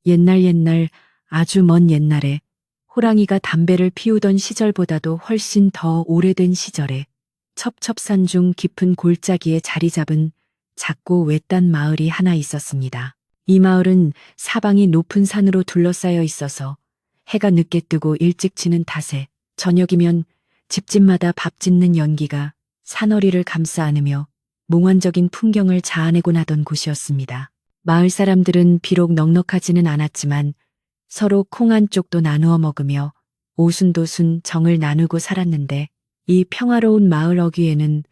옛날 아주 먼 옛날에 호랑이가 담배를 피우던 시절보다도 훨씬 더 오래된 시절에 첩첩산중 깊은 골짜기에 자리 잡은 작고 외딴 마을이 하나 있었습니다. 이 마을은 사방이 높은 산으로 둘러싸여 있어서 해가 늦게 뜨고 일찍 지는 탓에 저녁이면 집집마다 밥 짓는 연기가 산허리를 감싸 안으며 몽환적인 풍경을 자아내곤 하던 곳이었습니다. 마을 사람들은 비록 넉넉하지는 않았지만 서로 콩 한 쪽도 나누어 먹으며 오순도순 정을 나누고 살았는데 이 평화로운 마을 어귀에는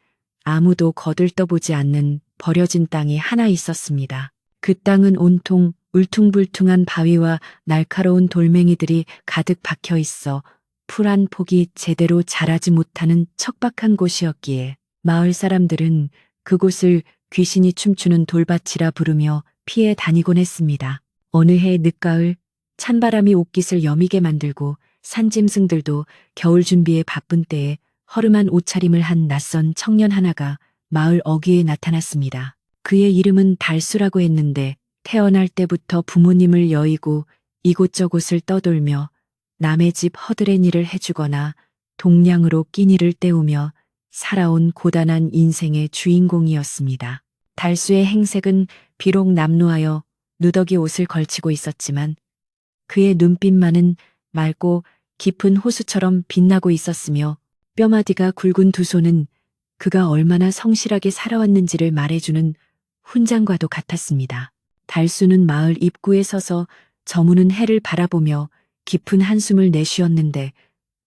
아무도 거들떠보지 않는 버려진 땅이 하나 있었습니다. 그 땅은 온통 울퉁불퉁한 바위와 날카로운 돌멩이들이 가득 박혀 있어 풀 한 폭이 제대로 자라지 못하는 척박한 곳이었기에 마을 사람들은 그곳을 귀신이 춤추는 돌밭이라 부르며 피해 다니곤 했습니다. 어느 해 늦가을 찬바람이 옷깃을 여미게 만들고 산짐승들도 겨울 준비에 바쁜 때에 허름한 옷차림을 한 낯선 청년 하나가 마을 어귀에 나타났습니다. 그의 이름은 달수라고 했는데 태어날 때부터 부모님을 여의고 이곳저곳을 떠돌며 남의 집 허드렛 일을 해주거나 동량으로 끼니를 때우며 살아온 고단한 인생의 주인공이었습니다. 달수의 행색은 비록 남루하여 누더기 옷을 걸치고 있었지만 그의 눈빛만은 맑고 깊은 호수처럼 빛나고 있었으며 뼈마디가 굵은 두 손은 그가 얼마나 성실하게 살아왔는지를 말해주는 훈장과도 같았습니다. 달수는 마을 입구에 서서 저무는 해를 바라보며 깊은 한숨을 내쉬었는데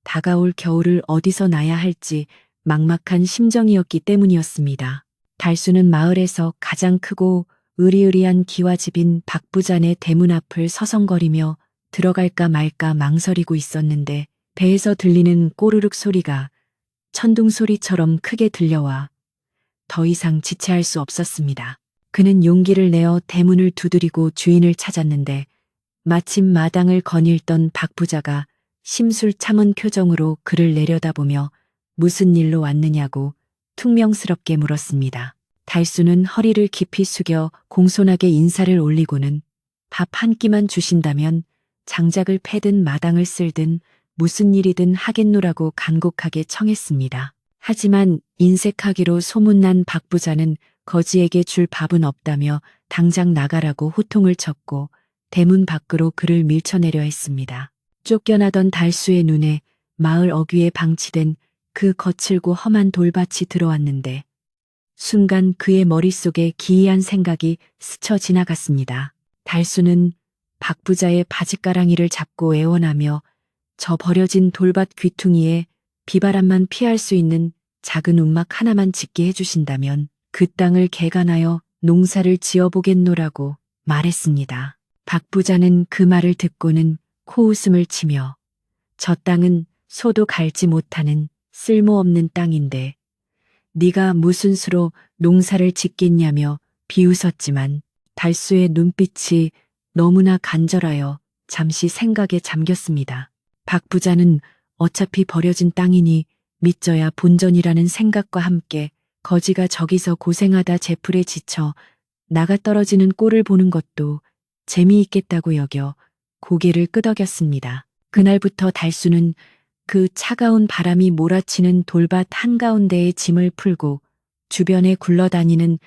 다가올 겨울을 어디서 나야 할지 막막한 심정이었기 때문이었습니다. 달수는 마을에서 가장 크고 으리으리한 기와집인 박부잔의 대문 앞을 서성거리며 들어갈까 말까 망설이고 있었는데 배에서 들리는 꼬르륵 소리가 천둥 소리처럼 크게 들려와 더 이상 지체할 수 없었습니다. 그는 용기를 내어 대문을 두드리고 주인을 찾았는데 마침 마당을 거닐던 박부자가 심술 참은 표정으로 그를 내려다보며 무슨 일로 왔느냐고 퉁명스럽게 물었습니다. 달수는 허리를 깊이 숙여 공손하게 인사를 올리고는 밥 한 끼만 주신다면 장작을 패든 마당을 쓸든 무슨 일이든 하겠노라고 간곡하게 청했습니다. 하지만 인색하기로 소문난 박부자는 거지에게 줄 밥은 없다며 당장 나가라고 호통을 쳤고 대문 밖으로 그를 밀쳐내려 했습니다. 쫓겨나던 달수의 눈에 마을 어귀에 방치된 그 거칠고 험한 돌밭이 들어왔는데 순간 그의 머릿속에 기이한 생각이 스쳐 지나갔습니다. 달수는 박부자의 바짓가랑이를 잡고 애원하며 저 버려진 돌밭 귀퉁이에 비바람만 피할 수 있는 작은 움막 하나만 짓게 해주신다면 그 땅을 개간하여 농사를 지어보겠노라고 말했습니다. 박부자는 그 말을 듣고는 코웃음을 치며 저 땅은 소도 갈지 못하는 쓸모없는 땅인데 네가 무슨 수로 농사를 짓겠냐며 비웃었지만 달수의 눈빛이 너무나 간절하여 잠시 생각에 잠겼습니다. 박부자는 어차피 버려진 땅이니 믿져야 본전이라는 생각과 함께 거지가 저기서 고생하다 제풀에 지쳐 나가 떨어지는 꼴을 보는 것도 재미있겠다고 여겨 고개를 끄덕였습니다. 그날부터 달수는 그 차가운 바람이 몰아치는 돌밭 한가운데에 짐을 풀고 주변에 굴러다니는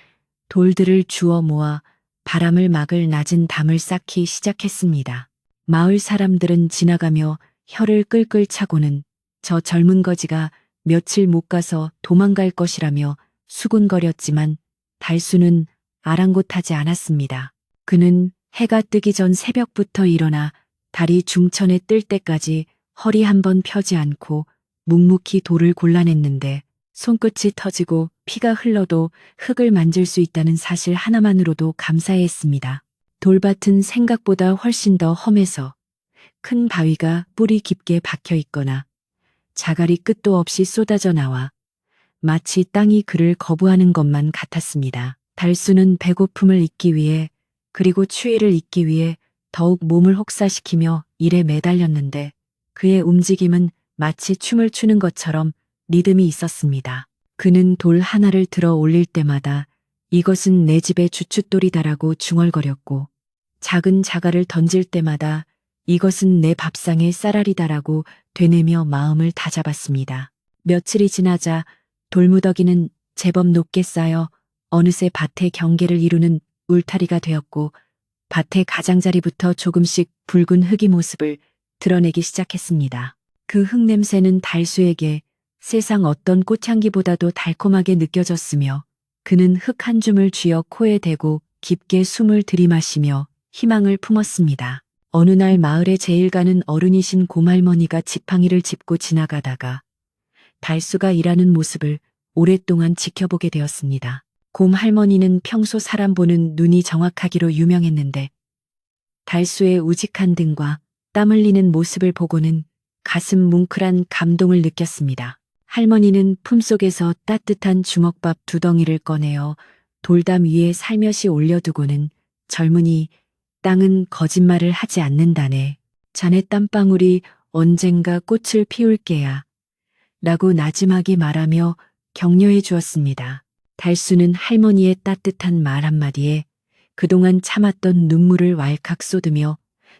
돌들을 주워 모아 바람을 막을 낮은 담을 쌓기 시작했습니다. 마을 사람들은 지나가며 혀를 끌끌 차고는 저 젊은 거지가 며칠 못 가서 도망갈 것이라며 수군거렸지만 달수는 아랑곳하지 않았습니다. 그는 해가 뜨기 전 새벽부터 일어나 달이 중천에 뜰 때까지 허리 한번 펴지 않고 묵묵히 돌을 골라냈는데 손끝이 터지고 피가 흘러도 흙을 만질 수 있다는 사실 하나만으로도 감사했습니다. 돌밭은 생각보다 훨씬 더 험해서 큰 바위가 뿌리 깊게 박혀 있거나 자갈이 끝도 없이 쏟아져 나와 마치 땅이 그를 거부하는 것만 같았습니다. 달수는 배고픔을 잊기 위해 그리고 추위를 잊기 위해 더욱 몸을 혹사시키며 일에 매달렸는데 그의 움직임은 마치 춤을 추는 것처럼 리듬이 있었습니다. 그는 돌 하나를 들어 올릴 때마다 이것은 내 집의 주춧돌이다라고 중얼거렸고 작은 자갈을 던질 때마다 이것은 내 밥상의 쌀알이다라고 되뇌며 마음을 다잡았습니다. 며칠이 지나자 돌무더기는 제법 높게 쌓여 어느새 밭의 경계를 이루는 울타리가 되었고 밭의 가장자리부터 조금씩 붉은 흙이 모습을 드러내기 시작했습니다. 그 흙냄새는 달수에게 세상 어떤 꽃향기보다도 달콤하게 느껴졌으며 그는 흙 한 줌을 쥐어 코에 대고 깊게 숨을 들이마시며 희망을 품었습니다. 어느 날 마을의 제일 가는 어른이신 곰할머니가 지팡이를 짚고 지나가다가 달수가 일하는 모습을 오랫동안 지켜보게 되었습니다. 곰할머니는 평소 사람 보는 눈이 정확하기로 유명했는데 달수의 우직한 등과 땀 흘리는 모습을 보고는 가슴 뭉클한 감동을 느꼈습니다. 할머니는 품속에서 따뜻한 주먹밥 2덩이를 꺼내어 돌담 위에 살며시 올려두고는 젊은이 땅은 거짓말을 하지 않는다네. 자네 땀방울이 언젠가 꽃을 피울 게야. 라고 나지막이 말하며 격려해 주었습니다. 달수는 할머니의 따뜻한 말 한마디에 그동안 참았던 눈물을 왈칵 쏟으며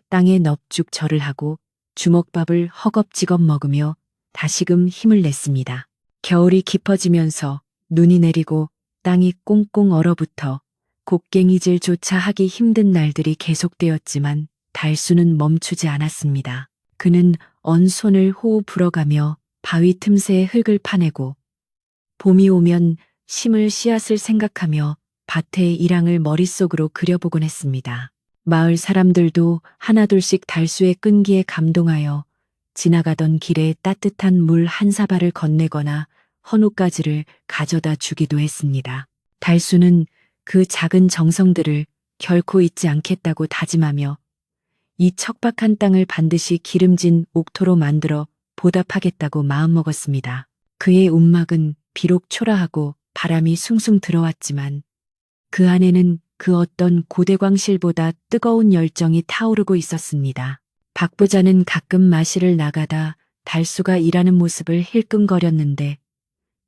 땅에 넙죽 절을 하고 주먹밥을 허겁지겁 먹으며 다시금 힘을 냈습니다. 겨울이 깊어지면서 눈이 내리고 땅이 꽁꽁 얼어붙어 곡괭이질조차 하기 힘든 날들이 계속되었지만 달수는 멈추지 않았습니다. 그는 언 손을 호흡 불어가며 바위 틈새에 흙을 파내고 봄이 오면 심을 씨앗을 생각하며 밭의 일황을 머릿속으로 그려보곤 했습니다. 마을 사람들도 하나둘씩 달수의 끈기에 감동하여 지나가던 길에 따뜻한 물 한 사발을 건네거나 헌옷가지를 가져다 주기도 했습니다. 달수는 그 작은 정성들을 결코 잊지 않겠다고 다짐하며 이 척박한 땅을 반드시 기름진 옥토로 만들어 보답하겠다고 마음먹었습니다. 그의 움막은 비록 초라하고 바람이 숭숭 들어왔지만 그 안에는 그 어떤 고대광실보다 뜨거운 열정이 타오르고 있었습니다. 박 부자는 가끔 마실을 나가다 달수가 일하는 모습을 힐끔거렸는데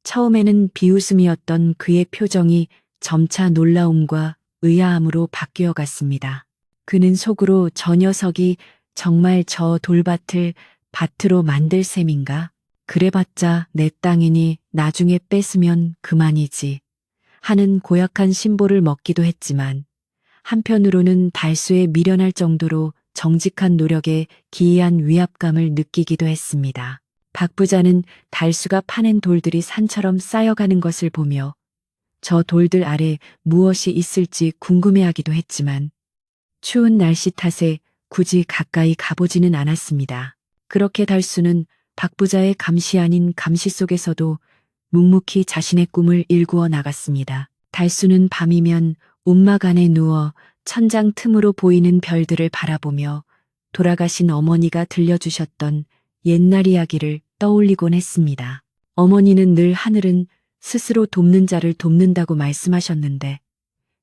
처음에는 비웃음이었던 그의 표정이 점차 놀라움과 의아함으로 바뀌어 갔습니다. 그는 속으로 저 녀석이 정말 저 돌밭을 밭으로 만들 셈인가? 그래봤자 내 땅이니 나중에 뺏으면 그만이지 하는 고약한 심보를 먹기도 했지만 한편으로는 달수에 미련할 정도로 정직한 노력에 기이한 위압감을 느끼기도 했습니다. 박 부자는 달수가 파낸 돌들이 산처럼 쌓여가는 것을 보며 저 돌들 아래 무엇이 있을지 궁금해하기도 했지만 추운 날씨 탓에 굳이 가까이 가보지는 않았습니다. 그렇게 달수는 박 부자의 감시 아닌 감시 속에서도 묵묵히 자신의 꿈을 일구어 나갔습니다. 달수는 밤이면 움막 안에 누워 천장 틈으로 보이는 별들을 바라보며 돌아가신 어머니가 들려주셨던 옛날 이야기를 떠올리곤 했습니다. 어머니는 늘 하늘은 스스로 돕는 자를 돕는다고 말씀하셨는데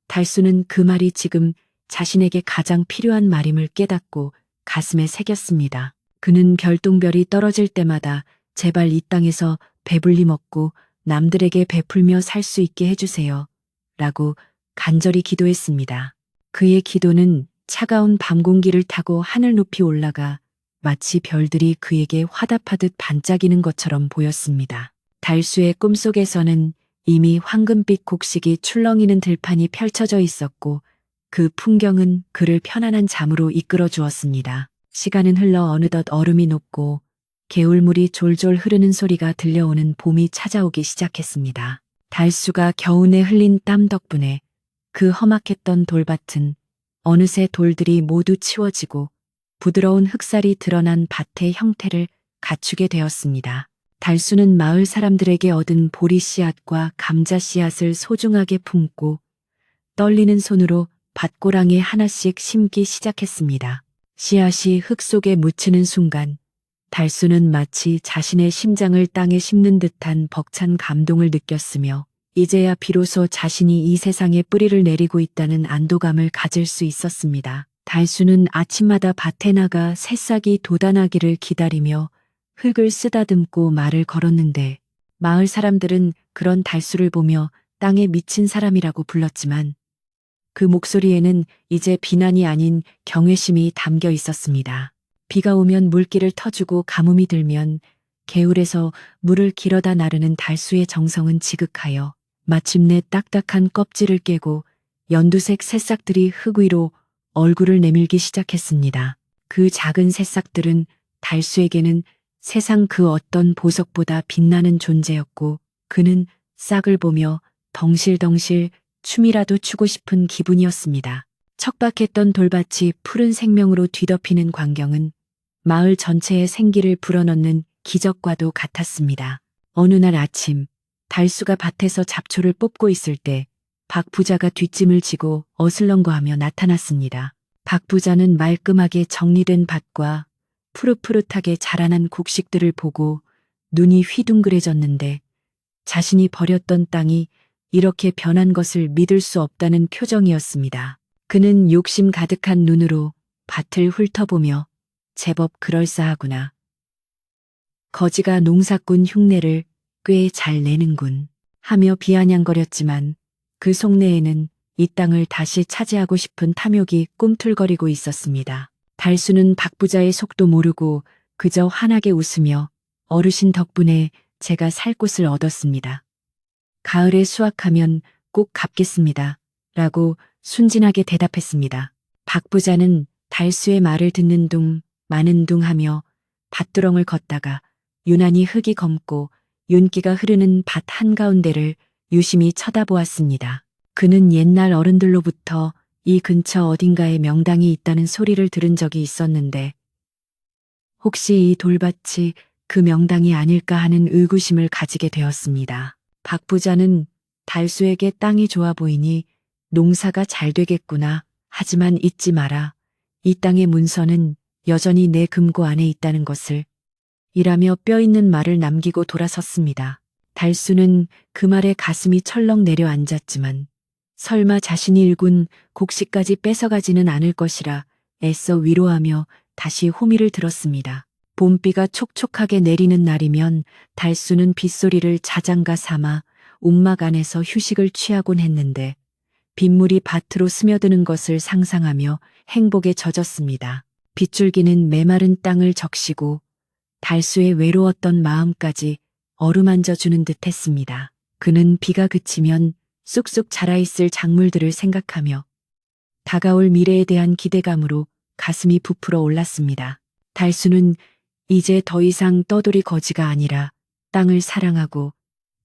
달수는 그 말이 지금 자신에게 가장 필요한 말임을 깨닫고 가슴에 새겼습니다. 그는 별똥별이 떨어질 때마다 제발 이 땅에서 배불리 먹고 남들에게 베풀며 살 수 있게 해주세요. 라고 간절히 기도했습니다. 그의 기도는 차가운 밤 공기를 타고 하늘 높이 올라가 마치 별들이 그에게 화답하듯 반짝이는 것처럼 보였습니다. 달수의 꿈속에서는 이미 황금빛 곡식이 출렁이는 들판이 펼쳐져 있었고 그 풍경은 그를 편안한 잠으로 이끌어 주었습니다. 시간은 흘러 어느덧 얼음이 녹고 개울물이 졸졸 흐르는 소리가 들려오는 봄이 찾아오기 시작했습니다. 달수가 겨우내 흘린 땀 덕분에 그 험악했던 돌밭은 어느새 돌들이 모두 치워지고 부드러운 흙살이 드러난 밭의 형태를 갖추게 되었습니다. 달수는 마을 사람들에게 얻은 보리 씨앗과 감자 씨앗을 소중하게 품고 떨리는 손으로 밭고랑에 하나씩 심기 시작했습니다. 씨앗이 흙 속에 묻히는 순간 달수는 마치 자신의 심장을 땅에 심는 듯한 벅찬 감동을 느꼈으며 이제야 비로소 자신이 이 세상에 뿌리를 내리고 있다는 안도감을 가질 수 있었습니다. 달수는 아침마다 밭에 나가 새싹이 돋아나기를 기다리며 흙을 쓰다듬고 말을 걸었는데 마을 사람들은 그런 달수를 보며 땅에 미친 사람이라고 불렀지만 그 목소리에는 이제 비난이 아닌 경외심이 담겨 있었습니다. 비가 오면 물길을 터주고 가뭄이 들면 개울에서 물을 길어다 나르는 달수의 정성은 지극하여 마침내 딱딱한 껍질을 깨고 연두색 새싹들이 흙 위로 얼굴을 내밀기 시작했습니다. 그 작은 새싹들은 달수에게는 세상 그 어떤 보석보다 빛나는 존재였고 그는 싹을 보며 덩실덩실 춤이라도 추고 싶은 기분이었습니다. 척박했던 돌밭이 푸른 생명으로 뒤덮이는 광경은 마을 전체에 생기를 불어넣는 기적과도 같았습니다. 어느 날 아침 달수가 밭에서 잡초를 뽑고 있을 때 박 부자가 뒷짐을 지고 어슬렁거하며 나타났습니다. 박 부자는 말끔하게 정리된 밭과 푸릇푸릇하게 자라난 곡식들을 보고 눈이 휘둥그레졌는데 자신이 버렸던 땅이 이렇게 변한 것을 믿을 수 없다는 표정이었습니다. 그는 욕심 가득한 눈으로 밭을 훑어보며 제법 그럴싸하구나. 거지가 농사꾼 흉내를 꽤 잘 내는군 하며 비아냥거렸지만 그 속내에는 이 땅을 다시 차지하고 싶은 탐욕이 꿈틀거리고 있었습니다. 달수는 박 부자의 속도 모르고 그저 환하게 웃으며 어르신 덕분에 제가 살 곳을 얻었습니다. 가을에 수확하면 꼭 갚겠습니다. 라고 순진하게 대답했습니다. 박 부자는 달수의 말을 듣는 둥 마는 둥 하며 밭두렁을 걷다가 유난히 흙이 검고 윤기가 흐르는 밭 한가운데를 유심히 쳐다보았습니다. 그는 옛날 어른들로부터 이 근처 어딘가에 명당이 있다는 소리를 들은 적이 있었는데 혹시 이 돌밭이 그 명당이 아닐까 하는 의구심을 가지게 되었습니다. 박 부자는 달수에게 땅이 좋아 보이니 농사가 잘 되겠구나. 하지만 잊지 마라. 이 땅의 문서는 여전히 내 금고 안에 있다는 것을. 이라며 뼈있는 말을 남기고 돌아섰습니다. 달수는 그 말에 가슴이 철렁 내려앉았지만 설마 자신이 일군 곡식까지 뺏어가지는 않을 것이라 애써 위로하며 다시 호미를 들었습니다. 봄비가 촉촉하게 내리는 날이면 달수는 빗소리를 자장가 삼아 움막 안에서 휴식을 취하곤 했는데 빗물이 밭으로 스며드는 것을 상상하며 행복에 젖었습니다. 빗줄기는 메마른 땅을 적시고 달수의 외로웠던 마음까지 어루만져 주는 듯 했습니다. 그는 비가 그치면 쑥쑥 자라있을 작물들을 생각하며 다가올 미래에 대한 기대감으로 가슴이 부풀어 올랐습니다. 달수는 이제 더 이상 떠돌이 거지가 아니라 땅을 사랑하고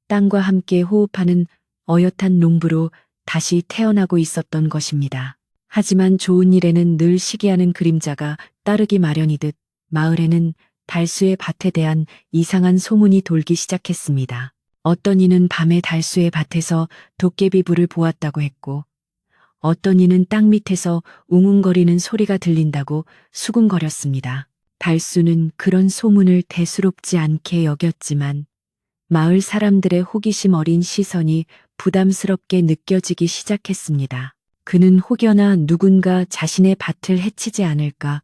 땅과 함께 호흡하는 어엿한 농부로 다시 태어나고 있었던 것입니다. 하지만 좋은 일에는 늘 시기하는 그림자가 따르기 마련이듯 마을에는 달수의 밭에 대한 이상한 소문이 돌기 시작했습니다. 어떤 이는 밤에 달수의 밭에서 도깨비 불을 보았다고 했고 어떤 이는 땅 밑에서 웅웅거리는 소리가 들린다고 수군거렸습니다. 달수는 그런 소문을 대수롭지 않게 여겼지만 마을 사람들의 호기심 어린 시선이 부담스럽게 느껴지기 시작했습니다. 그는 혹여나 누군가 자신의 밭을 해치지 않을까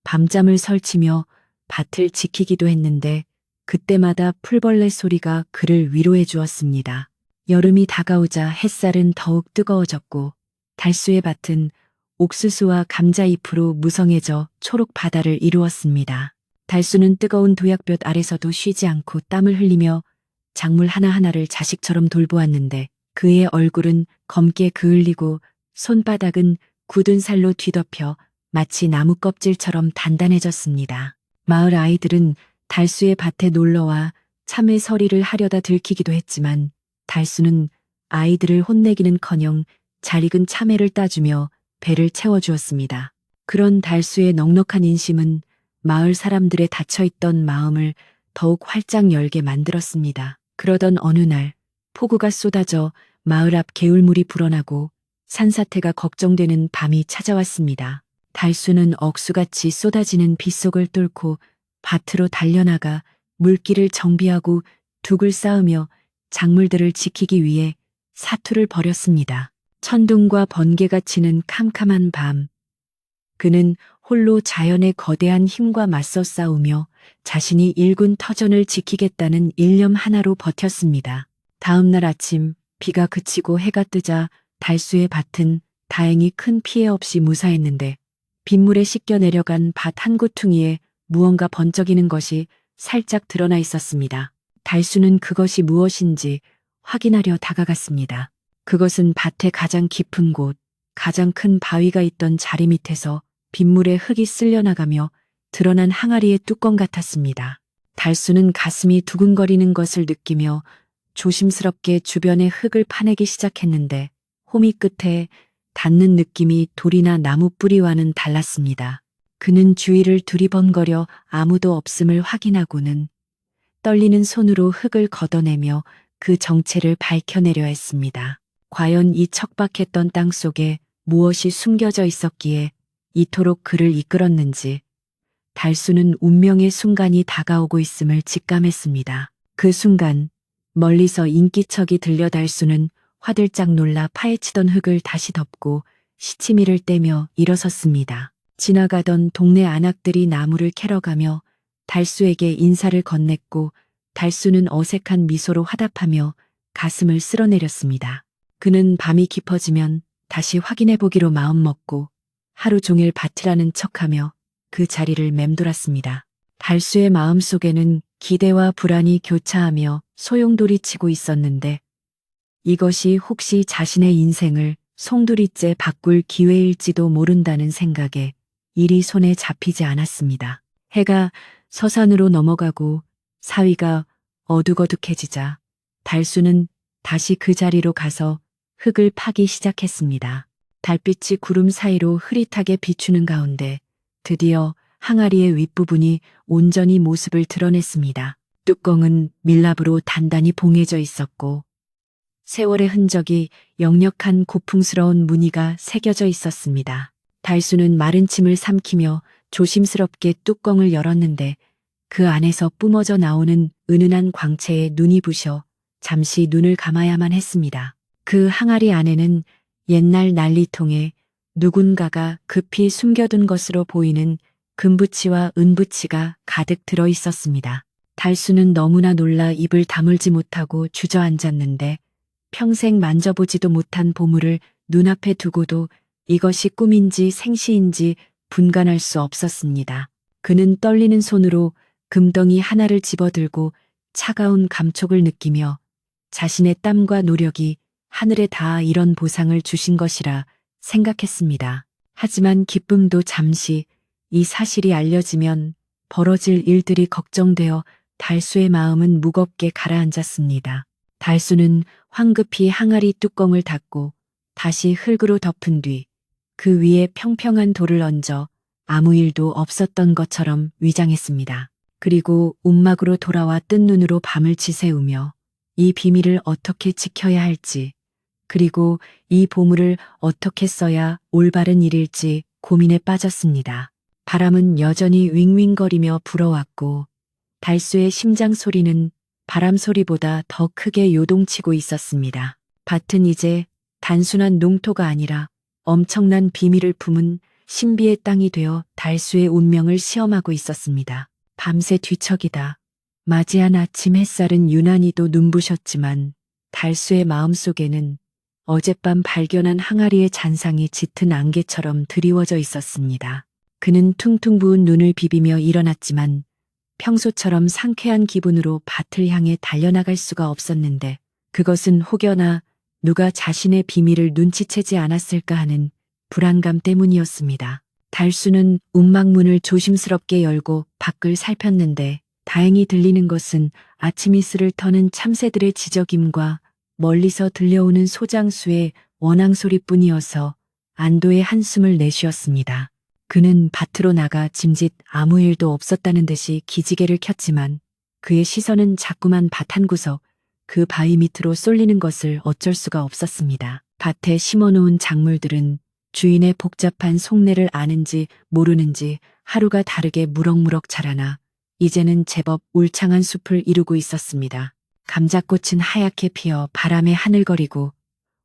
밤잠을 설치며 밭을 지키기도 했는데 그때마다 풀벌레 소리가 그를 위로해 주었습니다. 여름이 다가오자 햇살은 더욱 뜨거워졌고 달수의 밭은 옥수수와 감자잎으로 무성해져 초록 바다를 이루었습니다. 달수는 뜨거운 도약볕 아래서도 쉬지 않고 땀을 흘리며 작물 하나하나를 자식처럼 돌보았는데 그의 얼굴은 검게 그을리고 손바닥은 굳은 살로 뒤덮여 마치 나무 껍질처럼 단단해졌습니다. 마을 아이들은 달수의 밭에 놀러와 참외 서리를 하려다 들키기도 했지만 달수는 아이들을 혼내기는커녕 잘 익은 참외를 따주며 배를 채워주었습니다. 그런 달수의 넉넉한 인심은 마을 사람들의 닫혀있던 마음을 더욱 활짝 열게 만들었습니다. 그러던 어느 날 폭우가 쏟아져 마을 앞 개울물이 불어나고 산사태가 걱정되는 밤이 찾아왔습니다. 달수는 억수같이 쏟아지는 빗속을 뚫고 밭으로 달려나가 물길을 정비하고 둑을 쌓으며 작물들을 지키기 위해 사투를 벌였습니다. 천둥과 번개가 치는 캄캄한 밤. 그는 홀로 자연의 거대한 힘과 맞서 싸우며 자신이 일군 터전을 지키겠다는 일념 하나로 버텼습니다. 다음 날 아침 비가 그치고 해가 뜨자 달수의 밭은 다행히 큰 피해 없이 무사했는데 빗물에 씻겨 내려간 밭 한 구퉁이에 무언가 번쩍이는 것이 살짝 드러나 있었습니다. 달수는 그것이 무엇인지 확인하려 다가갔습니다. 그것은 밭의 가장 깊은 곳, 가장 큰 바위가 있던 자리 밑에서 빗물에 흙이 쓸려나가며 드러난 항아리의 뚜껑 같았습니다. 달수는 가슴이 두근거리는 것을 느끼며 조심스럽게 주변의 흙을 파내기 시작했는데 호미 끝에 닿는 느낌이 돌이나 나무 뿌리와는 달랐습니다. 그는 주위를 두리번거려 아무도 없음을 확인하고는 떨리는 손으로 흙을 걷어내며 그 정체를 밝혀내려 했습니다. 과연 이 척박했던 땅 속에 무엇이 숨겨져 있었기에 이토록 그를 이끌었는지 달수는 운명의 순간이 다가오고 있음을 직감했습니다. 그 순간 멀리서 인기척이 들려 달수는 화들짝 놀라 파헤치던 흙을 다시 덮고 시치미를 떼며 일어섰습니다. 지나가던 동네 안악들이 나무를 캐러가며 달수에게 인사를 건넸고 달수는 어색한 미소로 화답하며 가슴을 쓸어내렸습니다. 그는 밤이 깊어지면 다시 확인해 보기로 마음먹고 하루 종일 밭이라는 척하며 그 자리를 맴돌았습니다. 달수의 마음속에는 기대와 불안이 교차하며 소용돌이치고 있었는데 이것이 혹시 자신의 인생을 송두리째 바꿀 기회일지도 모른다는 생각에 일이 손에 잡히지 않았습니다. 해가 서산으로 넘어가고 사위가 어둑어둑해지자 달수는 다시 그 자리로 가서 흙을 파기 시작했습니다. 달빛이 구름 사이로 흐릿하게 비추는 가운데 드디어 항아리의 윗부분이 온전히 모습을 드러냈습니다. 뚜껑은 밀랍으로 단단히 봉해져 있었고 세월의 흔적이 역력한 고풍스러운 무늬가 새겨져 있었습니다. 달수는 마른 침을 삼키며 조심스럽게 뚜껑을 열었는데 그 안에서 뿜어져 나오는 은은한 광채에 눈이 부셔 잠시 눈을 감아야만 했습니다. 그 항아리 안에는 옛날 난리통에 누군가가 급히 숨겨둔 것으로 보이는 금부치와 은부치가 가득 들어 있었습니다. 달수는 너무나 놀라 입을 다물지 못하고 주저앉았는데 평생 만져보지도 못한 보물을 눈앞에 두고도 이것이 꿈인지 생시인지 분간할 수 없었습니다. 그는 떨리는 손으로 금덩이 하나를 집어들고 차가운 감촉을 느끼며 자신의 땀과 노력이 하늘에 닿아 이런 보상을 주신 것이라 생각했습니다. 하지만 기쁨도 잠시 이 사실이 알려지면 벌어질 일들이 걱정되어 달수의 마음은 무겁게 가라앉았습니다. 달수는 황급히 항아리 뚜껑을 닫고 다시 흙으로 덮은 뒤 그 위에 평평한 돌을 얹어 아무 일도 없었던 것처럼 위장했습니다. 그리고 움막으로 돌아와 뜬 눈으로 밤을 지새우며 이 비밀을 어떻게 지켜야 할지 그리고 이 보물을 어떻게 써야 올바른 일일지 고민에 빠졌습니다. 바람은 여전히 윙윙거리며 불어왔고 달수의 심장 소리는 바람 소리보다 더 크게 요동치고 있었습니다. 밭은 이제 단순한 농토가 아니라 엄청난 비밀을 품은 신비의 땅이 되어 달수의 운명을 시험하고 있었습니다. 밤새 뒤척이다 맞이한 아침 햇살은 유난히도 눈부셨지만 달수의 마음속에는 어젯밤 발견한 항아리의 잔상이 짙은 안개처럼 드리워져 있었습니다. 그는 퉁퉁 부은 눈을 비비며 일어났지만 평소처럼 상쾌한 기분으로 밭을 향해 달려나갈 수가 없었는데 그것은 혹여나 누가 자신의 비밀을 눈치채지 않았을까 하는 불안감 때문이었습니다. 달수는 움막문을 조심스럽게 열고 밖을 살폈는데 다행히 들리는 것은 아침 이슬을 터는 참새들의 지저귐과 멀리서 들려오는 소장수의 원앙 소리뿐이어서 안도의 한숨을 내쉬었습니다. 그는 밭으로 나가 짐짓 아무 일도 없었다는 듯이 기지개를 켰지만 그의 시선은 자꾸만 밭 한 구석, 그 바위 밑으로 쏠리는 것을 어쩔 수가 없었습니다. 밭에 심어놓은 작물들은 주인의 복잡한 속내를 아는지 모르는지 하루가 다르게 무럭무럭 자라나 이제는 제법 울창한 숲을 이루고 있었습니다. 감자꽃은 하얗게 피어 바람에 하늘거리고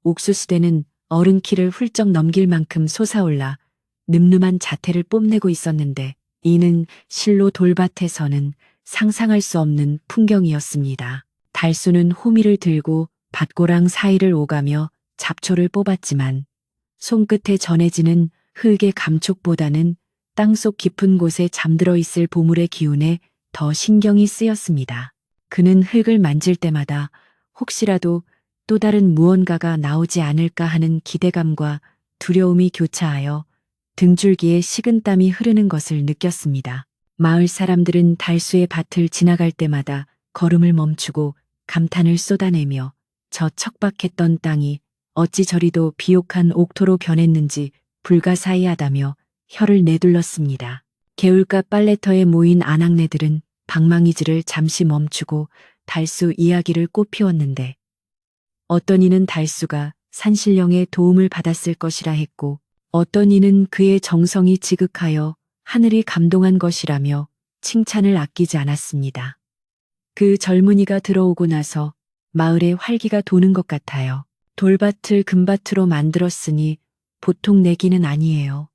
옥수수대는 어른 키를 훌쩍 넘길 만큼 솟아올라 늠름한 자태를 뽐내고 있었는데 이는 실로 돌밭에서는 상상할 수 없는 풍경이었습니다. 달수는 호미를 들고 밭고랑 사이를 오가며 잡초를 뽑았지만 손끝에 전해지는 흙의 감촉보다는 땅속 깊은 곳에 잠들어 있을 보물의 기운에 더 신경이 쓰였습니다. 그는 흙을 만질 때마다 혹시라도 또 다른 무언가가 나오지 않을까 하는 기대감과 두려움이 교차하여 등줄기에 식은땀이 흐르는 것을 느꼈습니다. 마을 사람들은 달수의 밭을 지나갈 때마다 걸음을 멈추고 감탄을 쏟아내며 저 척박했던 땅이 어찌 저리도 비옥한 옥토로 변했는지 불가사의하다며 혀를 내둘렀습니다. 개울가 빨래터에 모인 아낙네들은 방망이질을 잠시 멈추고 달수 이야기를 꽃피웠는데 어떤 이는 달수가 산신령의 도움을 받았을 것이라 했고 어떤 이는 그의 정성이 지극하여 하늘이 감동한 것이라며 칭찬을 아끼지 않았습니다. 그 젊은이가 들어오고 나서 마을에 활기가 도는 것 같아요. 돌밭을 금밭으로 만들었으니 보통 내기는 아니에요.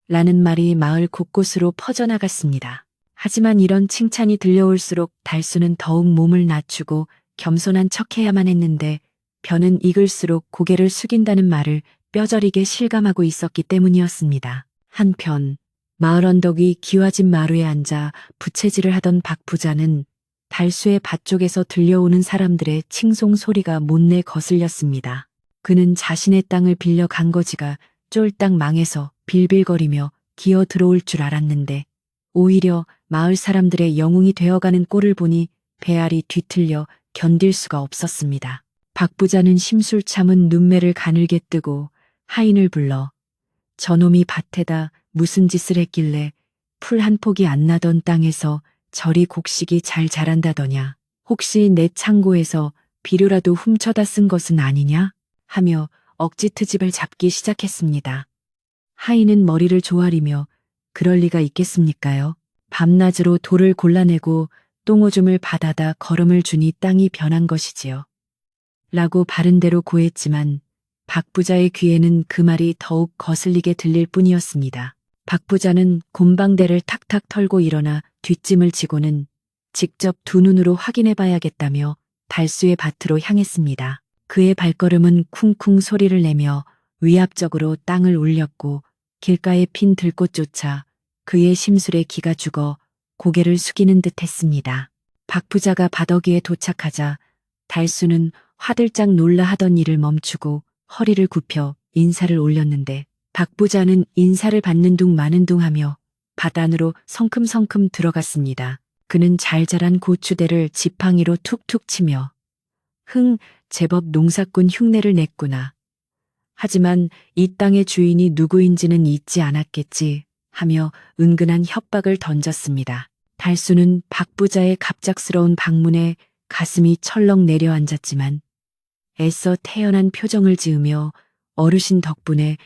라는 말이 마을 곳곳으로 퍼져나갔습니다. 하지만 이런 칭찬이 들려올수록 달수는 더욱 몸을 낮추고 겸손한 척해야만 했는데 벼는 익을수록 고개를 숙인다는 말을 뼈저리게 실감하고 있었기 때문이었습니다. 한편 마을 언덕 위 기와집 마루에 앉아 부채질을 하던 박 부자는 달수의 밭 쪽에서 들려오는 사람들의 칭송 소리가 못내 거슬렸습니다. 그는 자신의 땅을 빌려 간 거지가 쫄딱 망해서 빌빌거리며 기어 들어올 줄 알았는데 오히려 마을 사람들의 영웅이 되어가는 꼴을 보니 배알이 뒤틀려 견딜 수가 없었습니다. 박 부자는 심술 참은 눈매를 가늘게 뜨고 하인을 불러 저놈이 밭에다 무슨 짓을 했길래 풀 한 폭이 안 나던 땅에서 저리 곡식이 잘 자란다더냐. 혹시 내 창고에서 비료라도 훔쳐다 쓴 것은 아니냐? 하며 억지 트집을 잡기 시작했습니다. 하인은 머리를 조아리며 그럴 리가 있겠습니까요? 밤낮으로 돌을 골라내고 똥오줌을 받아다 거름을 주니 땅이 변한 것이지요. 라고 바른대로 고했지만 박 부자의 귀에는 그 말이 더욱 거슬리게 들릴 뿐이었습니다. 박 부자는 곰방대를 탁탁 털고 일어나 뒷짐을 지고는 직접 두 눈으로 확인해 봐야겠다며 달수의 밭으로 향했습니다. 그의 발걸음은 쿵쿵 소리를 내며 위압적으로 땅을 울렸고 길가에 핀 들꽃조차 그의 심술에 기가 죽어 고개를 숙이는 듯 했습니다. 박 부자가 바더기에 도착하자 달수는 화들짝 놀라 하던 일을 멈추고 허리를 굽혀 인사를 올렸는데 박 부자는 인사를 받는 둥 마는 둥 하며 밭 안으로 성큼성큼 들어갔습니다. 그는 잘 자란 고추대를 지팡이로 툭툭 치며 제법 농사꾼 흉내를 냈구나. 하지만 이 땅의 주인이 누구인지는 잊지 않았겠지 하며 은근한 협박을 던졌습니다. 달수는 박 부자의 갑작스러운 방문에 가슴이 철렁 내려앉았지만 애써 태연한 표정을 지으며 어르신 덕분에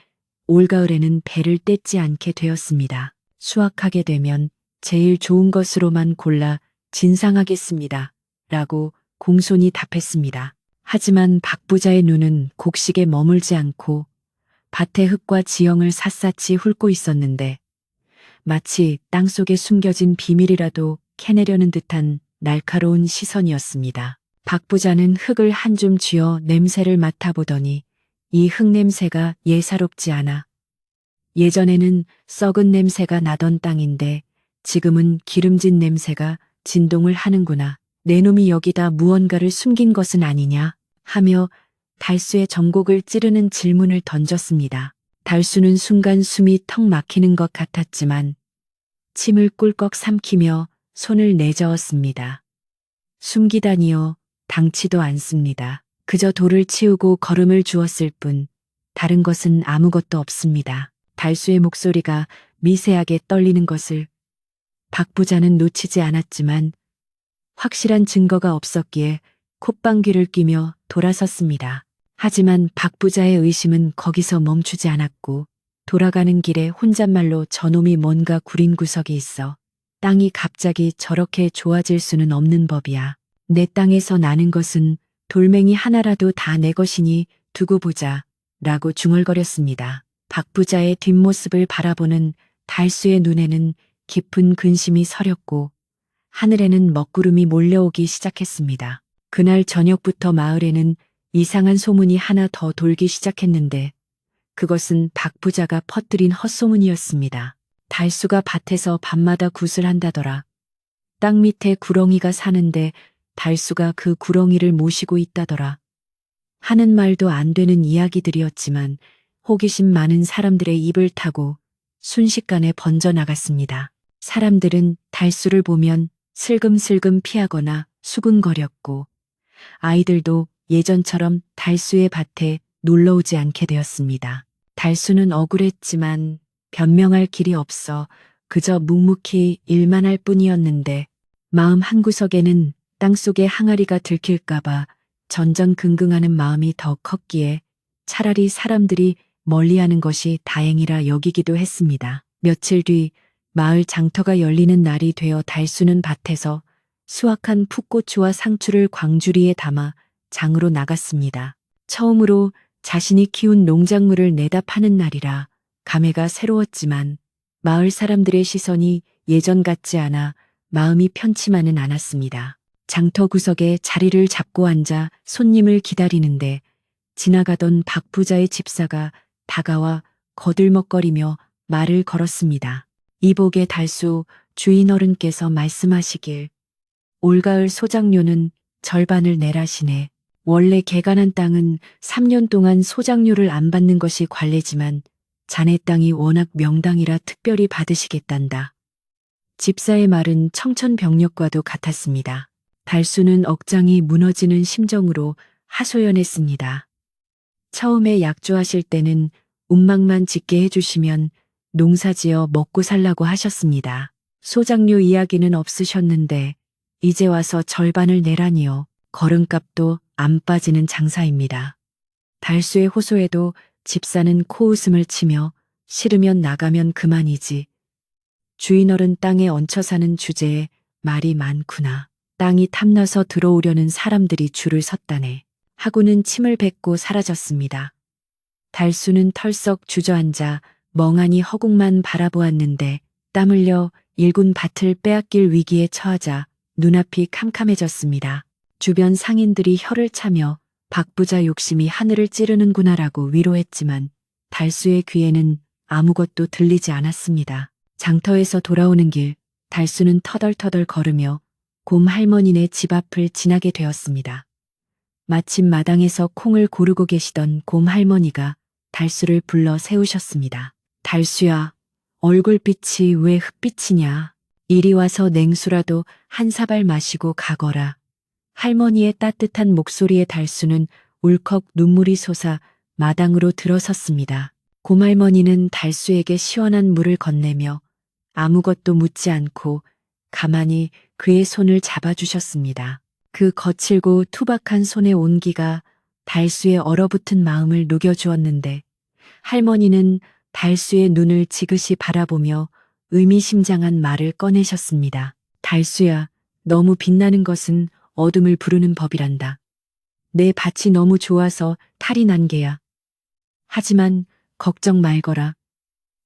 올가을에는 배를 떼지 않게 되었습니다. 수확하게 되면 제일 좋은 것으로만 골라 진상하겠습니다. 라고 공손히 답했습니다. 하지만 박 부자의 눈은 곡식에 머물지 않고 밭의 흙과 지형을 샅샅이 훑고 있었는데 마치 땅속에 숨겨진 비밀이라도 캐내려는 듯한 날카로운 시선이었습니다. 박 부자는 흙을 한 줌 쥐어 냄새를 맡아보더니 이 흙 냄새가 예사롭지 않아. 예전에는 썩은 냄새가 나던 땅인데 지금은 기름진 냄새가 진동을 하는구나. 내 놈이 여기다 무언가를 숨긴 것은 아니냐 하며 달수의 전곡을 찌르는 질문을 던졌습니다. 달수는 순간 숨이 턱 막히는 것 같았지만 침을 꿀꺽 삼키며 손을 내저었습니다. 숨기다니요. 당치도 않습니다. 그저 돌을 치우고 걸음을 주었을 뿐 다른 것은 아무것도 없습니다. 달수의 목소리가 미세하게 떨리는 것을 박 부자는 놓치지 않았지만 확실한 증거가 없었기에 콧방귀를 뀌며 돌아섰습니다. 하지만 박 부자의 의심은 거기서 멈추지 않았고 돌아가는 길에 혼잣말로 저놈이 뭔가 구린 구석이 있어 땅이 갑자기 저렇게 좋아질 수는 없는 법이야. 내 땅에서 나는 것은 돌멩이 하나라도 다 내 것이니 두고 보자 라고 중얼거렸습니다. 박 부자의 뒷모습을 바라보는 달수의 눈에는 깊은 근심이 서렸고 하늘에는 먹구름이 몰려오기 시작했습니다. 그날 저녁부터 마을에는 이상한 소문이 하나 더 돌기 시작했는데 그것은 박 부자가 퍼뜨린 헛소문이었습니다. 달수가 밭에서 밤마다 굿을 한다더라. 땅 밑에 구렁이가 사는데 달수가 그 구렁이를 모시고 있다더라. 하는 말도 안 되는 이야기들이었지만 호기심 많은 사람들의 입을 타고 순식간에 번져나갔습니다. 사람들은 달수를 보면 슬금슬금 피하거나 수군거렸고 아이들도 예전처럼 달수의 밭에 놀러오지 않게 되었습니다. 달수는 억울했지만 변명할 길이 없어 그저 묵묵히 일만 할 뿐이었는데 마음 한구석에는 땅속에 항아리가 들킬까봐 전전긍긍하는 마음이 더 컸기에 차라리 사람들이 멀리하는 것이 다행이라 여기기도 했습니다. 며칠 뒤 마을 장터가 열리는 날이 되어 달수는 밭에서 수확한 풋고추와 상추를 광주리에 담아 장으로 나갔습니다. 처음으로 자신이 키운 농작물을 내다 파는 날이라 감회가 새로웠지만 마을 사람들의 시선이 예전 같지 않아 마음이 편치만은 않았습니다. 장터 구석에 자리를 잡고 앉아 손님을 기다리는데 지나가던 박 부자의 집사가 다가와 거들먹거리며 말을 걸었습니다. 이복의 달수 주인 어른께서 말씀하시길 올가을 소작료는 절반을 내라시네. 원래 개간한 땅은 3년 동안 소작료를 안 받는 것이 관례지만 자네 땅이 워낙 명당이라 특별히 받으시겠단다. 집사의 말은 청천벽력과도 같았습니다. 달수는 억장이 무너지는 심정으로 하소연했습니다. 처음에 약조하실 때는 운막만 짓게 해주시면 농사지어 먹고 살라고 하셨습니다. 소작료 이야기는 없으셨는데 이제 와서 절반을 내라니요. 걸음값도 안 빠지는 장사입니다. 달수의 호소에도 집사는 코웃음을 치며 싫으면 나가면 그만이지. 주인어른 땅에 얹혀 사는 주제에 말이 많구나. 땅이 탐나서 들어오려는 사람들이 줄을 섰다네. 하고는 침을 뱉고 사라졌습니다. 달수는 털썩 주저앉아 멍하니 허공만 바라보았는데 땀 흘려 일군 밭을 빼앗길 위기에 처하자 눈앞이 캄캄해졌습니다. 주변 상인들이 혀를 차며 박 부자 욕심이 하늘을 찌르는구나라고 위로했지만 달수의 귀에는 아무것도 들리지 않았습니다. 장터에서 돌아오는 길, 달수는 터덜터덜 걸으며 곰 할머니네 집 앞을 지나게 되었습니다. 마침 마당에서 콩을 고르고 계시던 곰 할머니가 달수를 불러 세우셨습니다. 달수야, 얼굴빛이 왜 흑빛이냐? 이리 와서 냉수라도 한 사발 마시고 가거라. 할머니의 따뜻한 목소리에 달수는 울컥 눈물이 솟아 마당으로 들어섰습니다. 곰할머니는 달수에게 시원한 물을 건네며 아무것도 묻지 않고 가만히 그의 손을 잡아주셨습니다. 그 거칠고 투박한 손의 온기가 달수의 얼어붙은 마음을 녹여주었는데 할머니는 달수의 눈을 지그시 바라보며 의미심장한 말을 꺼내셨습니다. 달수야, 너무 빛나는 것은 어둠을 부르는 법이란다. 내 밭이 너무 좋아서 탈이 난 게야. 하지만 걱정 말거라.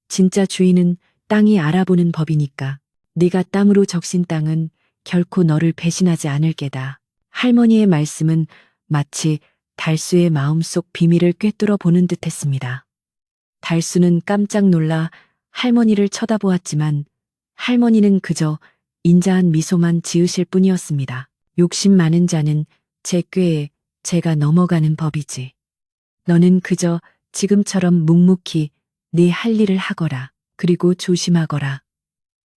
진짜 주인은 땅이 알아보는 법이니까. 네가 땀으로 적신 땅은 결코 너를 배신하지 않을 게다. 할머니의 말씀은 마치 달수의 마음속 비밀을 꿰뚫어 보는 듯 했습니다. 달수는 깜짝 놀라 할머니를 쳐다보았지만 할머니는 그저 인자한 미소만 지으실 뿐이었습니다. 욕심 많은 자는 제 꾀에 제가 넘어가는 법이지. 너는 그저 지금처럼 묵묵히 네 할 일을 하거라. 그리고 조심하거라.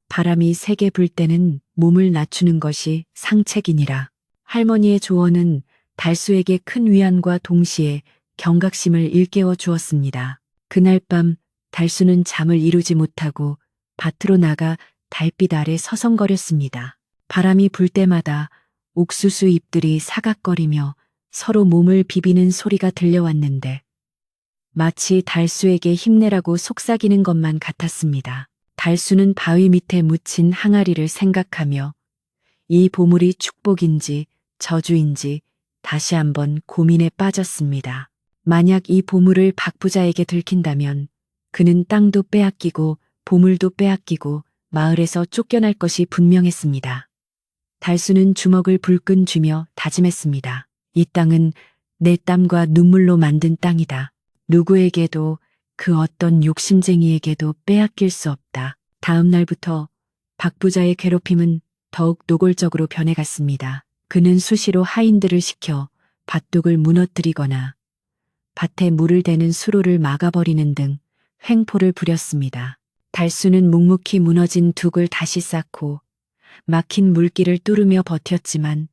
바람이 세게 불 때는 몸을 낮추는 것이 상책이니라. 할머니의 조언은 달수에게 큰 위안과 동시에 경각심을 일깨워 주었습니다. 그날 밤 달수는 잠을 이루지 못하고 밭으로 나가 달빛 아래 서성거렸습니다. 바람이 불 때마다 옥수수 잎들이 사각거리며 서로 몸을 비비는 소리가 들려왔는데 마치 달수에게 힘내라고 속삭이는 것만 같았습니다. 달수는 바위 밑에 묻힌 항아리를 생각하며 이 보물이 축복인지 저주인지 다시 한번 고민에 빠졌습니다. 만약 이 보물을 박 부자에게 들킨다면 그는 땅도 빼앗기고 보물도 빼앗기고 마을에서 쫓겨날 것이 분명했습니다. 달수는 주먹을 불끈 쥐며 다짐했습니다. 이 땅은 내 땀과 눈물로 만든 땅이다. 누구에게도 그 어떤 욕심쟁이에게도 빼앗길 수 없다. 다음 날부터 박 부자의 괴롭힘은 더욱 노골적으로 변해갔습니다. 그는 수시로 하인들을 시켜 밭둑을 무너뜨리거나 밭에 물을 대는 수로를 막아버리는 등 횡포를 부렸습니다. 달수는 묵묵히 무너진 둑을 다시 쌓고 막힌 물길을 뚫으며 버텼지만